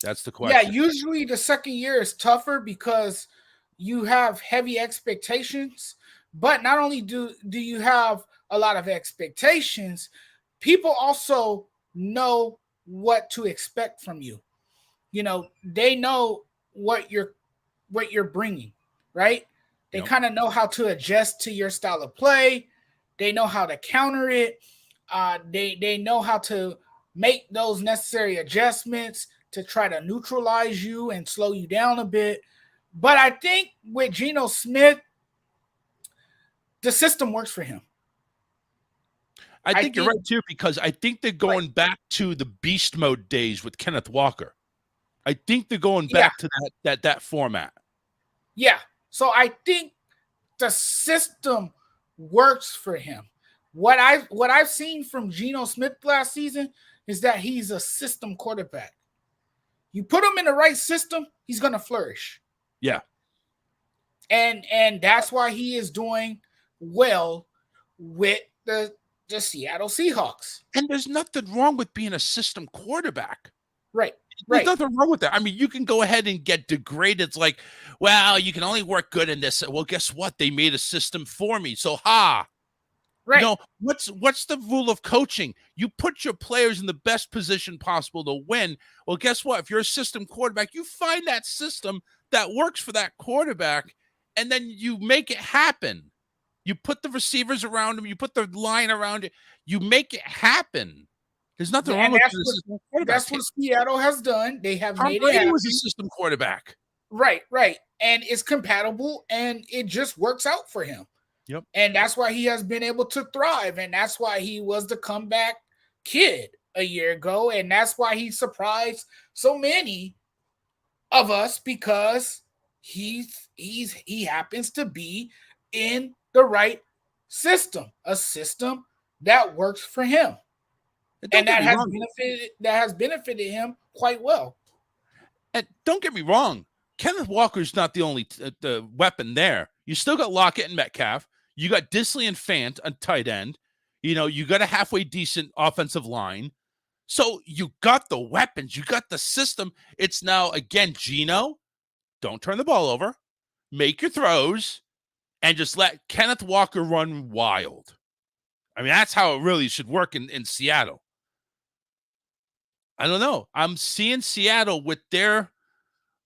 That's the question. Yeah, usually the second year is tougher because you have heavy expectations. But not only do you have a lot of expectations, people also know what to expect from you. You know, they know what you're bringing, right? They kind of know how to adjust to your style of play. They know how to counter it. They know how to make those necessary adjustments to try to neutralize you and slow you down a bit. But I think with Geno Smith, the system works for him. I think you're right, too, because I think they're going back to the beast mode days with Kenneth Walker. I think they're going back to that format. Yeah. So I think the system works for him. What I've seen from Geno Smith last season is that he's a system quarterback. You put him in the right system, he's going to flourish. Yeah. And that's why he is doing well with the Seattle Seahawks. And there's nothing wrong with being a system quarterback. Right. There's nothing wrong with that. I mean, you can go ahead and get degraded. It's like, well, you can only work good in this. Well, guess what? They made a system for me. So, Right. You know, what's the rule of coaching? You put your players in the best position possible to win. Well, guess what? If you're a system quarterback, you find that system that works for that quarterback, and then you make it happen. You put the receivers around him, you put the line around it, you make it happen. There's nothing wrong with the system quarterback. That's what Seattle has done. They have Tom made Brady it happen. was a system quarterback. Right. And it's compatible and it just works out for him. Yep. And that's why he has been able to thrive. And that's why he was the comeback kid a year ago. And that's why he surprised so many of us, because he happens to be in the right system, a system that works for him. And that has benefited him quite well. And don't get me wrong, Kenneth Walker's not the only the weapon there. You still got Lockett and Metcalf. You got Disley and Fant on tight end. You know, you got a halfway decent offensive line. So you got the weapons. You got the system. It's now, again, Geno, don't turn the ball over. Make your throws. And just let Kenneth Walker run wild. I mean, that's how it really should work in Seattle. I don't know. I'm seeing Seattle with their,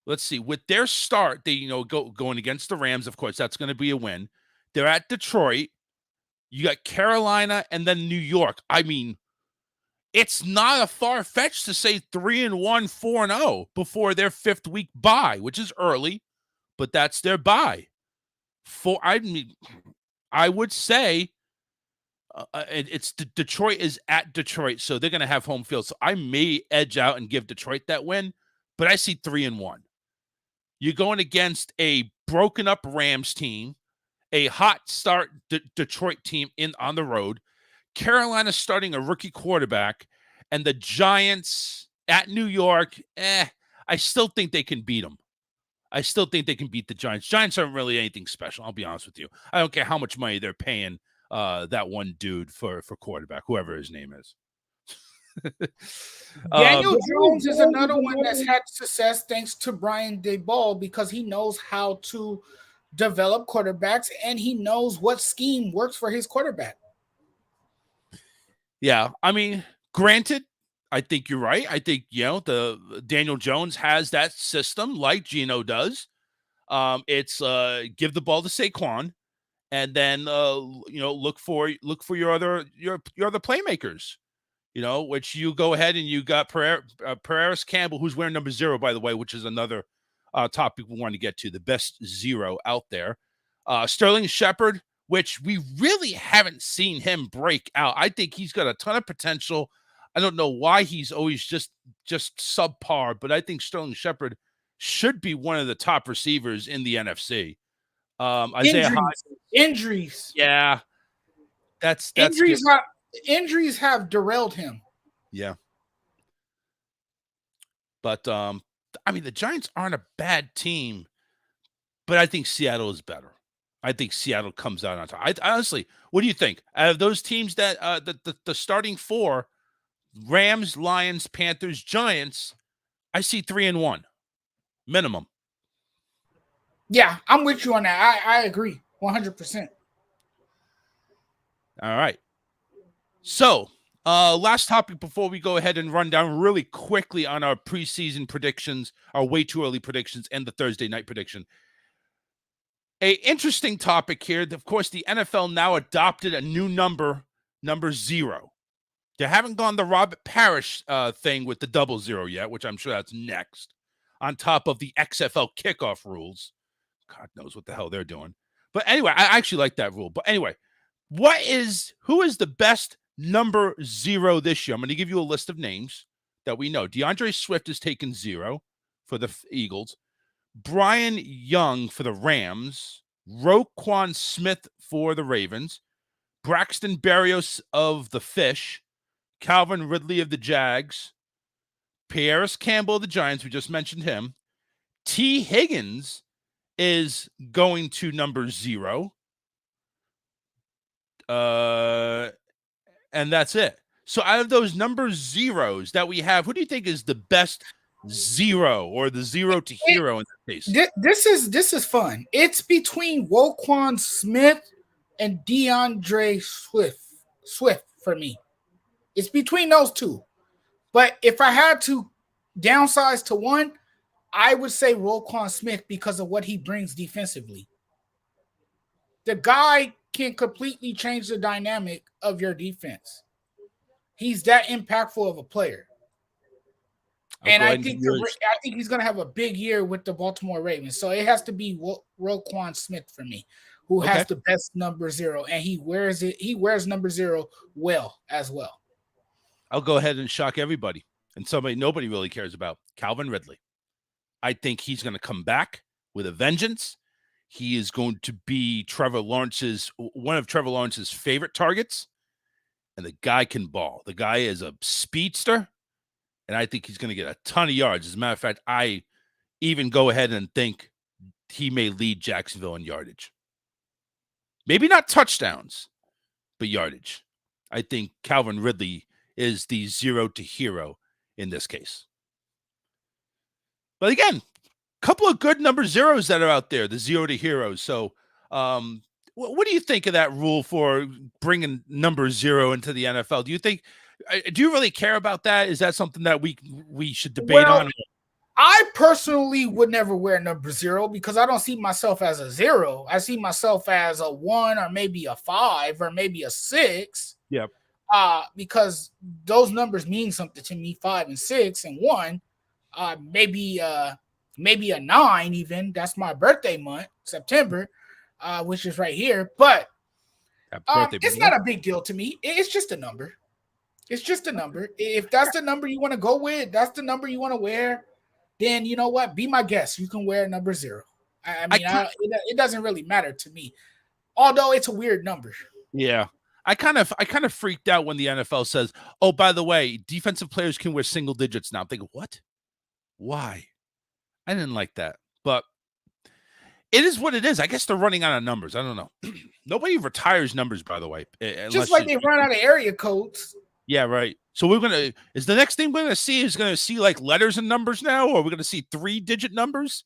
with their start, they, going against the Rams, of course, that's going to be a win. They're at Detroit. You got Carolina and then New York. I mean, it's not a far-fetched to say 3-1, 4-0 before their 5th week bye, which is early, but that's their bye. I would say it's Detroit is at Detroit, so they're going to have home field. So I may edge out and give Detroit that win, but I see 3-1. You're going against a broken up Rams team, a hot start Detroit team on the road, Carolina starting a rookie quarterback, and the Giants at New York. I still think they can beat them. I still think they can beat the Giants. Giants aren't really anything special. I'll be honest with you. I don't care how much money they're paying that one dude for quarterback, whoever his name is. Daniel Jones is another one that's had success thanks to Brian Daboll, because he knows how to develop quarterbacks and he knows what scheme works for his quarterback. Yeah, I mean, granted, I think you're right. I think, the Daniel Jones has that system like Geno does. It's give the ball to Saquon and then look for your other playmakers, which you go ahead and you got Paris Campbell, who's wearing number 0, by the way, which is another topic we want to get to, the best 0 out there. Sterling Shepard, which we really haven't seen him break out. I think he's got a ton of potential. I don't know why he's always just subpar, but I think Sterling Shepard should be one of the top receivers in the NFC. Injuries. Yeah. That's injuries have derailed him. Yeah. But I mean, the Giants aren't a bad team, but I think Seattle is better. I think Seattle comes out on top. Honestly, what do you think? Out of those teams that the starting 4, Rams, Lions, Panthers, Giants, I see 3-1 minimum. Yeah, I'm with you on that. I agree 100%. All right. So, last topic before we go ahead and run down really quickly on our preseason predictions, our way too early predictions, and the Thursday night prediction. A interesting topic here. Of course, the NFL now adopted a new number 0. They haven't gone the Robert Parrish thing with the 00 yet, which I'm sure that's next, on top of the XFL kickoff rules. God knows what the hell they're doing. But anyway, I actually like that rule. But anyway, who is the best number 0 this year? I'm going to give you a list of names that we know. DeAndre Swift has taken 0 for the Eagles. Brian Young for the Rams. Roquan Smith for the Ravens. Braxton Berrios of the Fish. Calvin Ridley of the Jags. Paris Campbell of the Giants. We just mentioned him. T. Higgins is going to number 0. And that's it. So out of those number 0s that we have, who do you think is the best 0 or the 0 to hero in that case? This is fun. It's between Roquan Smith and DeAndre Swift for me. It's between those two. But if I had to downsize to one, I would say Roquan Smith because of what he brings defensively. The guy can completely change the dynamic of your defense. He's that impactful of a player. And I think he's going to have a big year with the Baltimore Ravens. So it has to be Roquan Smith for me, who has the best number 0, and he wears it. He wears number 0 well as well. I'll go ahead and shock everybody, and somebody nobody really cares about, Calvin Ridley. I think he's going to come back with a vengeance. He is going to be one of Trevor Lawrence's favorite targets, and the guy can ball. The guy is a speedster, and I think he's going to get a ton of yards. As a matter of fact, I even go ahead and think he may lead Jacksonville in yardage. Maybe not touchdowns, but yardage. I think Calvin Ridley is the 0 to hero in this case. But again, a couple of good number 0s that are out there, the 0 to heroes. So what do you think of that rule for bringing number 0 into the NFL? Do you really care about that? Is that something that we should debate on? I personally would never wear number 0 because I don't see myself as a 0. I see myself as a 1 or maybe a 5 or maybe a 6. Yep. Because those numbers mean something to me, 5 and 6 and 1. Maybe a 9 even. That's my birthday month, September, which is right here. But it's not a big deal to me. It's just a number. It's just a number. If that's the number you want to go with, that's the number you want to wear, then you know what? Be my guest. You can wear number 0. It doesn't really matter to me, although it's a weird number. Yeah. I kind of freaked out when the NFL says, "Oh, by the way, defensive players can wear single digits now." I'm thinking, what? Why? I didn't like that, but it is what it is. I guess they're running out of numbers. I don't know. Nobody retires numbers, by the way. Just like they run out of area codes. Yeah, right. So is the next thing we're going to see like letters and numbers now, or we're going to see 3-digit numbers?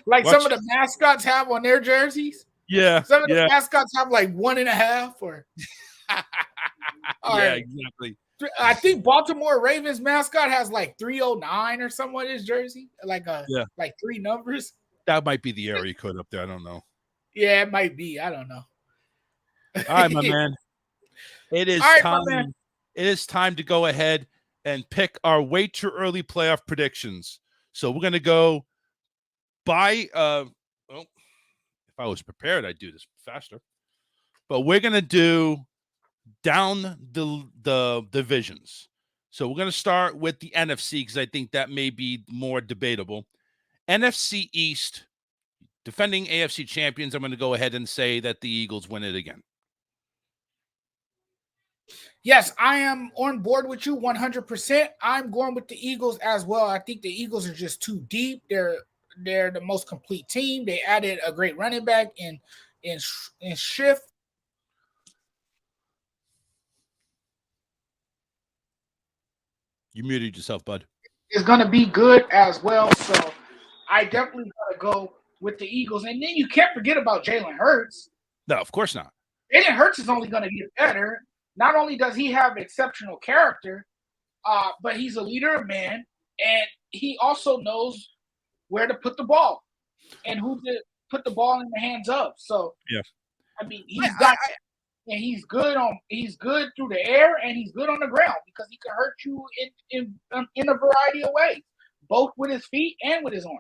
Like some of the mascots have on their jerseys? Yeah. Some of the mascots have like 1.5 or. Yeah, exactly. I think Baltimore Ravens mascot has like 309 or somewhat his jersey, like 3 numbers. That might be the area code up there. I don't know. Yeah, it might be. I don't know. All right, my man. It is time. It is time to go ahead and pick our way too early playoff predictions. So we're gonna go by. If I was prepared, I'd do this faster. But we're gonna do down the divisions. So we're gonna start with the NFC because I think that may be more debatable. NFC East, defending AFC champions. I'm going to go ahead and say that the Eagles win it again. Yes, I am on board with you 100%. I'm going with the Eagles as well. I think the Eagles are just too deep. They're the most complete team. They added a great running back in Schiff. You muted yourself, bud. It's going to be good as well. So I definitely got to go with the Eagles. And then you can't forget about Jalen Hurts. No, of course not. Jalen Hurts is only going to get better. Not only does he have exceptional character, but he's a leader of men, and he also knows where to put the ball and who to put the ball in the hands of. So, yeah, I mean, he's good through the air, and he's good on the ground because he can hurt you in a variety of ways, both with his feet and with his arm.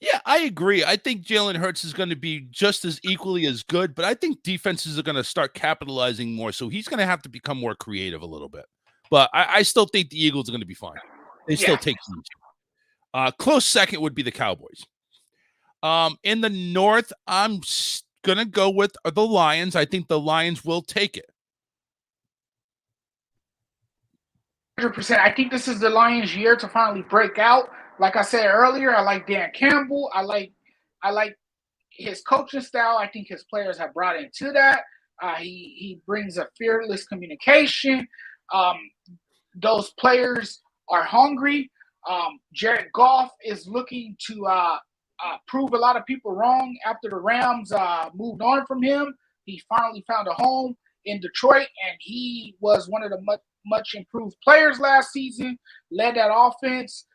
Yeah, I agree. I think Jalen Hurts is going to be just as equally as good, but I think defenses are going to start capitalizing more. So he's going to have to become more creative a little bit. But I still think the Eagles are going to be fine. They still take teams. Close second would be the Cowboys. In the North, I'm going to go with the Lions. I think the Lions will take it. 100%. I think this is the Lions' year to finally break out. Like I said earlier, I like Dan Campbell. I like his coaching style. I think his players have brought into that. He brings a fearless communication. Those players are hungry. Jared Goff is looking to prove a lot of people wrong after the Rams moved on from him. He finally found a home in Detroit, and he was one of the much improved players last season, led that offense,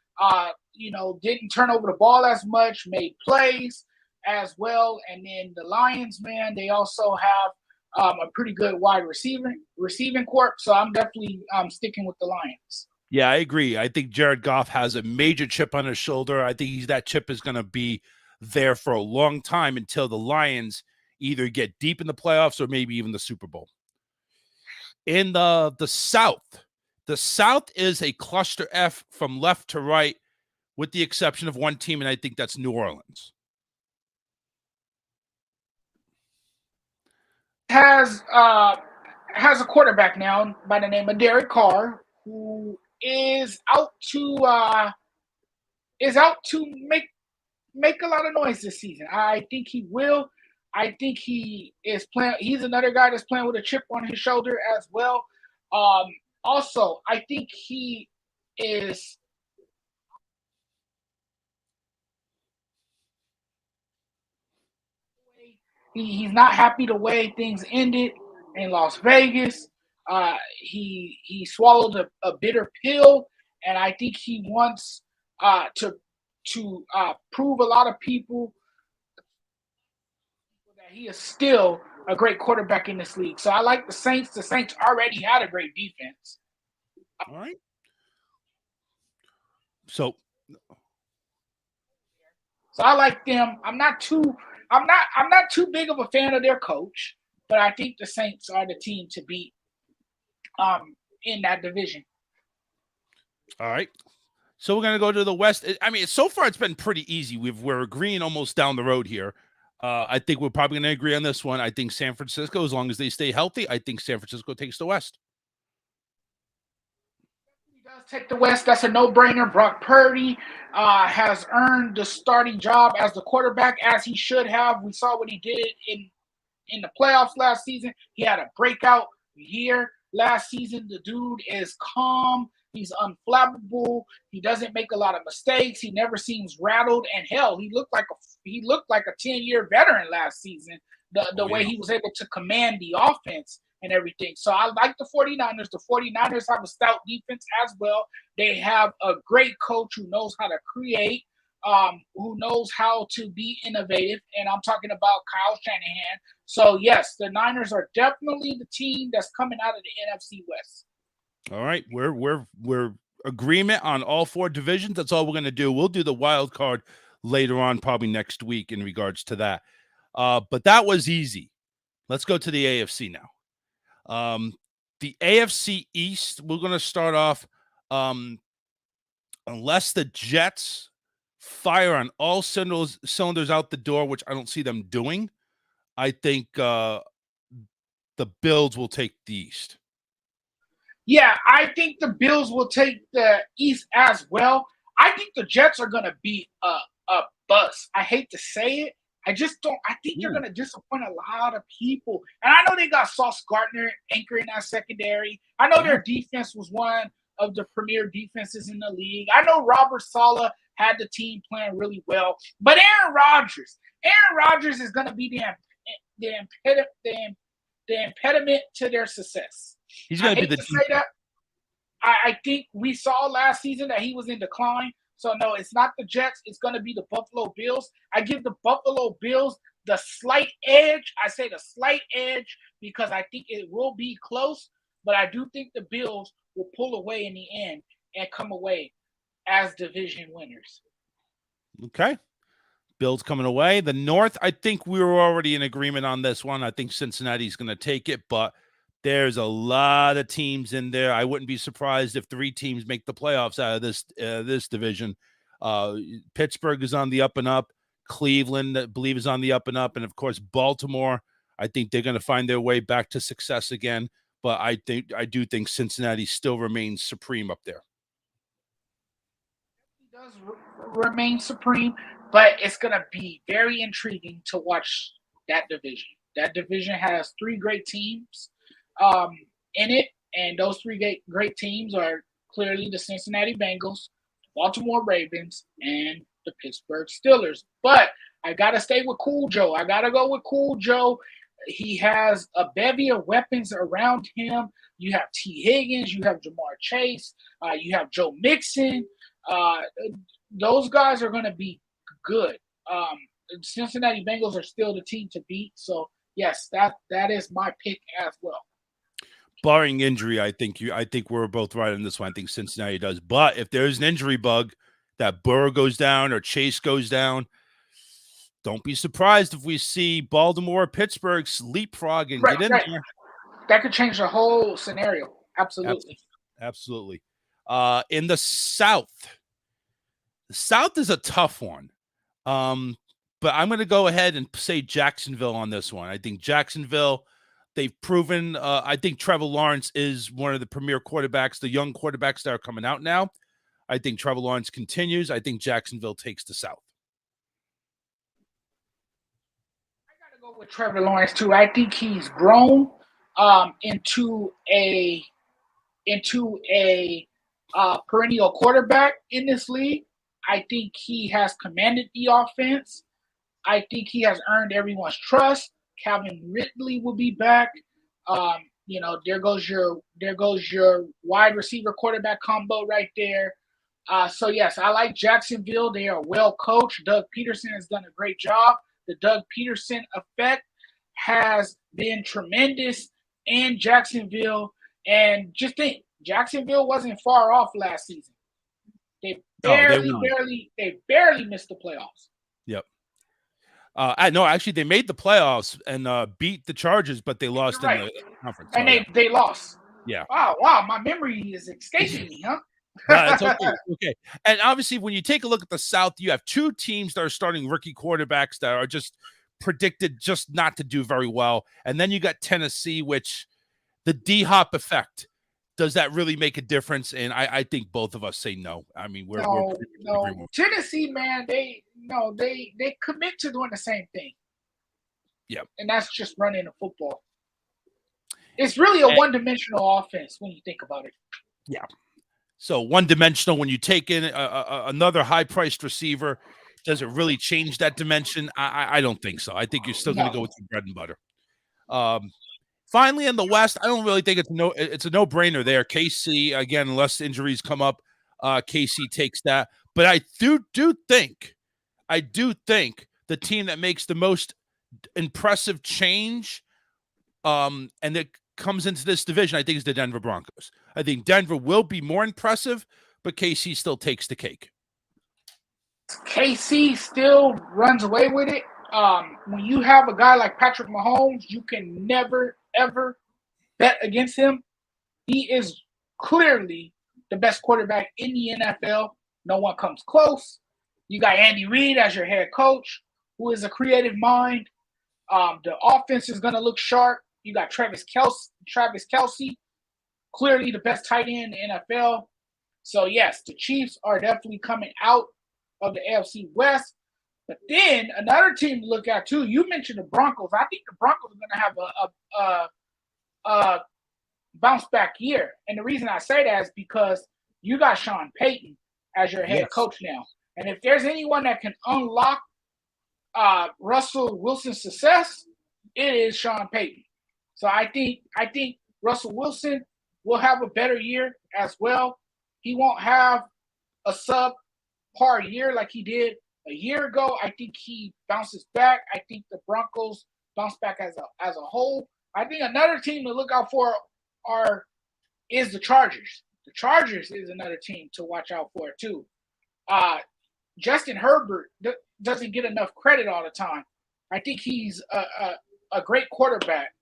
didn't turn over the ball as much, made plays as well. And then the Lions, man, they also have a pretty good wide receiving corps. So I'm definitely sticking with the Lions. Yeah, I agree. I think Jared Goff has a major chip on his shoulder. I think that chip is going to be there for a long time until the Lions either get deep in the playoffs or maybe even the Super Bowl. In the South is a cluster F from left to right, with the exception of one team, and I think that's New Orleans. Has a quarterback now by the name of Derek Carr, who is out to make a lot of noise this season. I think he will. I think he is playing. He's another guy that's playing with a chip on his shoulder as well. Also, I think he is. He's not happy the way things ended in Las Vegas. He swallowed a bitter pill, and I think he wants to prove a lot of people that he is still a great quarterback in this league. So I like the Saints. The Saints already had a great defense. All right. So I like them. I'm not too big of a fan of their coach, but I think the Saints are the team to beat in that division. All right. So we're going to go to the West. I mean, so far it's been pretty easy. We're agreeing almost down the road here. I think we're probably going to agree on this one. I think San Francisco, as long as they stay healthy, I think San Francisco takes the West. He does take the West. That's a no-brainer. Brock Purdy has earned the starting job as the quarterback, as he should have. We saw what he did in the playoffs last season. He had a breakout year last season. The dude is calm. He's unflappable. He doesn't make a lot of mistakes. He never seems rattled. And hell, he looked like a 10-year veteran last season. The way he was able to command the offense and everything. So I like the 49ers. The 49ers have a stout defense as well. They have a great coach who knows how to create, who knows how to be innovative. And I'm talking about Kyle Shanahan. So yes, the Niners are definitely the team that's coming out of the NFC West. All right, we're agreement on all four divisions. That's all we're going to do. We'll do the wild card later on, probably next week, in regards to that. But that was easy. Let's go to the AFC now. The AFC East, we're going to start off. Unless the Jets fire on all cylinders out the door, which I don't see them doing, I think the Bills will take the East. Yeah, I think the Bills will take the East as well. I think the Jets are going to be a bust. I hate to say it. I just don't. I think they're going to disappoint a lot of people. And I know they got Sauce Gardner anchoring that secondary. I know their defense was one of the premier defenses in the league. I know Robert Saleh had the team playing really well. But Aaron Rodgers is going to be the impediment to their success. He's going to be the say that. I think we saw last season that he was in decline. So, no, it's not the Jets. It's going to be the Buffalo Bills. I give the Buffalo Bills the slight edge. I say the slight edge because I think it will be close. But I do think the Bills will pull away in the end and come away as division winners. Okay. Bills coming away. The North, I think we were already in agreement on this one. I think Cincinnati's going to take it, but there's a lot of teams in there. I wouldn't be surprised if 3 teams make the playoffs out of this division. Pittsburgh is on the up and up. Cleveland, I believe, is on the up and up. And, of course, Baltimore, I think they're going to find their way back to success again. But I do think Cincinnati still remains supreme up there. He does remain supreme, but it's going to be very intriguing to watch that division. That division has 3 great teams in it, and those 3 great teams are clearly the Cincinnati Bengals, the Baltimore Ravens, and the the Pittsburgh Steelers. But I got to stay with Cool Joe. I got to go with Cool Joe. He has a bevy of weapons around him. You have T. Higgins. You have Jamar Chase. You have Joe Mixon. Those guys are going to be good. Cincinnati Bengals are still the team to beat. So, yes, that is my pick as well. Barring injury, I think we're both right on this one. I think Cincinnati does. But if there's an injury bug that Burrow goes down or Chase goes down, don't be surprised if we see Baltimore, Pittsburgh leapfrog and get in there. That could change the whole scenario. Absolutely. Absolutely. In the South is a tough one. But I'm going to go ahead and say Jacksonville on this one. I think Jacksonville, they've proven, I think Trevor Lawrence is one of the premier quarterbacks, the young quarterbacks that are coming out now. I think Trevor Lawrence continues. I think Jacksonville takes the South. I got to go with Trevor Lawrence, too. I think he's grown into a perennial quarterback in this league. I think he has commanded the offense. I think he has earned everyone's trust. Calvin Ridley will be back. There goes your wide receiver quarterback combo right there. So yes, I like Jacksonville. They are well coached. Doug Peterson has done a great job. The Doug Peterson effect has been tremendous in Jacksonville. And just think, Jacksonville wasn't far off last season. They barely missed the playoffs. Yep. Actually, they made the playoffs and beat the Chargers, but they lost in the conference. And they lost. Yeah. Wow. My memory is escaping me, huh? It's okay. And obviously, when you take a look at the South, you have two teams that are starting rookie quarterbacks that are just predicted just not to do very well. And then you got Tennessee, which the D-Hop effect. Does that really make a difference? And I think both of us say no. I mean, we're Tennessee, man, they commit to doing the same thing. Yeah. And that's just running the football. It's really a one-dimensional offense when you think about it. Yeah. So one-dimensional when you take in another high-priced receiver, does it really change that dimension? I don't think so. I think you're still going to go with your bread and butter. Finally, in the West, I don't really think it's a no-brainer there. KC, again, unless injuries come up, KC takes that. But I do think the team that makes the most impressive change and that comes into this division, I think, is the Denver Broncos. I think Denver will be more impressive, but KC still takes the cake. KC still runs away with it. When you have a guy like Patrick Mahomes, you can never, ever bet against him. He is clearly the best quarterback in the NFL. No one comes close. You got Andy Reid as your head coach, who is a creative mind. The offense is going to look sharp. You got Travis Kelce, clearly the best tight end in the NFL. So, yes, the Chiefs are definitely coming out of the AFC West. But then another team to look at, too, you mentioned the Broncos. I think the Broncos are going to have a bounce-back year. And the reason I say that is because you got Sean Payton as your head coach now. And if there's anyone that can unlock Russell Wilson's success, it is Sean Payton. So I think Russell Wilson will have a better year as well. He won't have a subpar year like he did a year ago. I think he bounces back. I think the Broncos bounce back as a whole. I think another team to look out for is the Chargers. The Chargers is another team to watch out for too. Justin Herbert doesn't get enough credit all the time. I think he's a great quarterback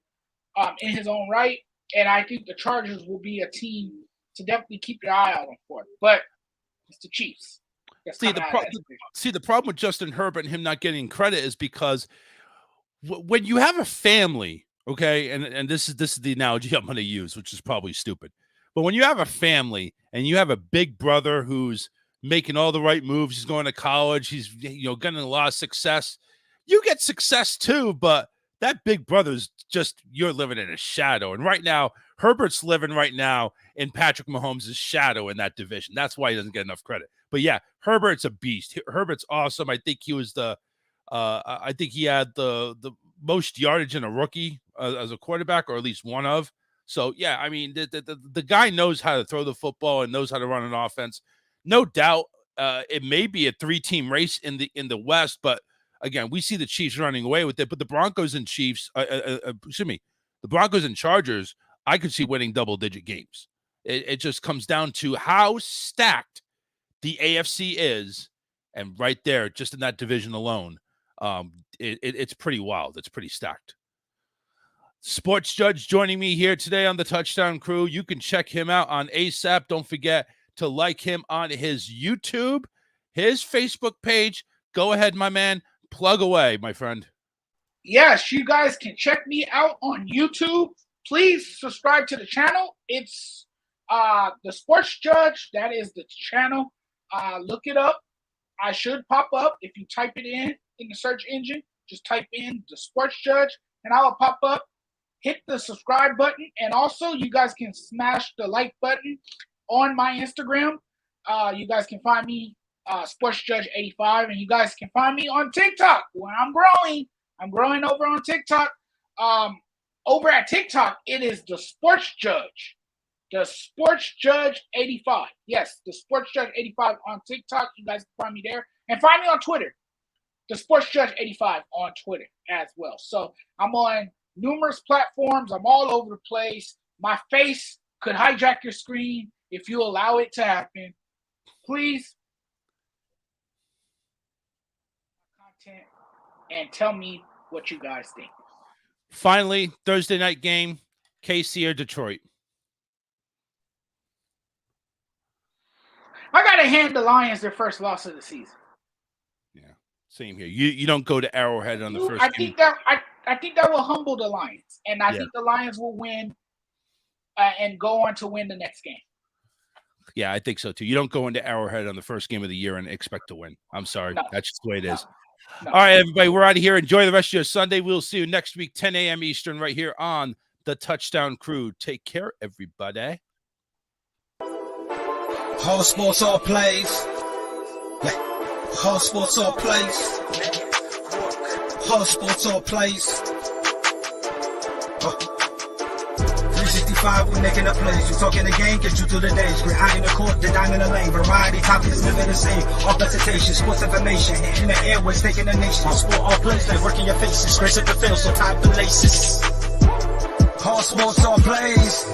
in his own right, and I think the Chargers will be a team to definitely keep your eye out for. But it's the Chiefs. See, the problem with Justin Herbert and him not getting credit is because when you have a family, okay, and this is the analogy I'm going to use, which is probably stupid, but when you have a family and you have a big brother who's making all the right moves, he's going to college, he's getting a lot of success, you get success too, but that big brother's just, you're living in a shadow. And right now, Herbert's living right now in Patrick Mahomes' shadow in that division. That's why he doesn't get enough credit. But yeah, Herbert's a beast. Herbert's awesome. I think he was I think he had the most yardage in a rookie as a quarterback, or at least one of. So yeah, I mean, the guy knows how to throw the football and knows how to run an offense. No doubt, it may be a 3-team race in the West, but again, we see the Chiefs running away with it. But the Broncos and Chiefs, the Broncos and Chargers, I could see winning double-digit games. It just comes down to how stacked the AFC is, and right there, just in that division alone, it's pretty wild. It's pretty stacked. Sports Judge joining me here today on the Touchdown Crew. You can check him out on ASAP. Don't forget to like him on his YouTube, his Facebook page. Go ahead, my man. Plug away, my friend. Yes, you guys can check me out on YouTube. Please subscribe to the channel. It's the Sports Judge. That is the channel. Look it up. I should pop up if you type it in the search engine. Just type in the Sports Judge, and I will pop up. Hit the subscribe button, and also you guys can smash the like button on my Instagram. You guys can find me Sports Judge 85, and you guys can find me on TikTok. When I'm growing over on TikTok. Over at TikTok, it is the Sports Judge. The Sports Judge 85. Yes, the Sports Judge 85 on TikTok. You guys can find me there. And find me on Twitter. The Sports Judge 85 on Twitter as well. So I'm on numerous platforms. I'm all over the place. My face could hijack your screen if you allow it to happen. Please content and tell me what you guys think. Finally, Thursday night game, KC or Detroit? I got to hand the Lions their first loss of the season. Yeah, same here. You don't go to Arrowhead on the first game. I think that will humble the Lions, and I think the Lions will win and go on to win the next game. Yeah, I think so too. You don't go into Arrowhead on the first game of the year and expect to win. I'm sorry. No. That's just the way it is. No. All right, everybody, we're out of here. Enjoy the rest of your Sunday. We'll see you next week, 10 a.m. Eastern, right here on the Touchdown Crew. Take care, everybody. Whole sports, all plays. Yeah. Whole sports, all plays. Whole sports, all plays. 365, we making a plays. We talking the game, get you through the days. We're high in the court, the dime in the lane. Variety, topics, living the same. All presentation, sports information. In the airways, taking the nation. All sport, all plays, like working your faces. Grace at the field, so tie the laces. Whole sports, all plays.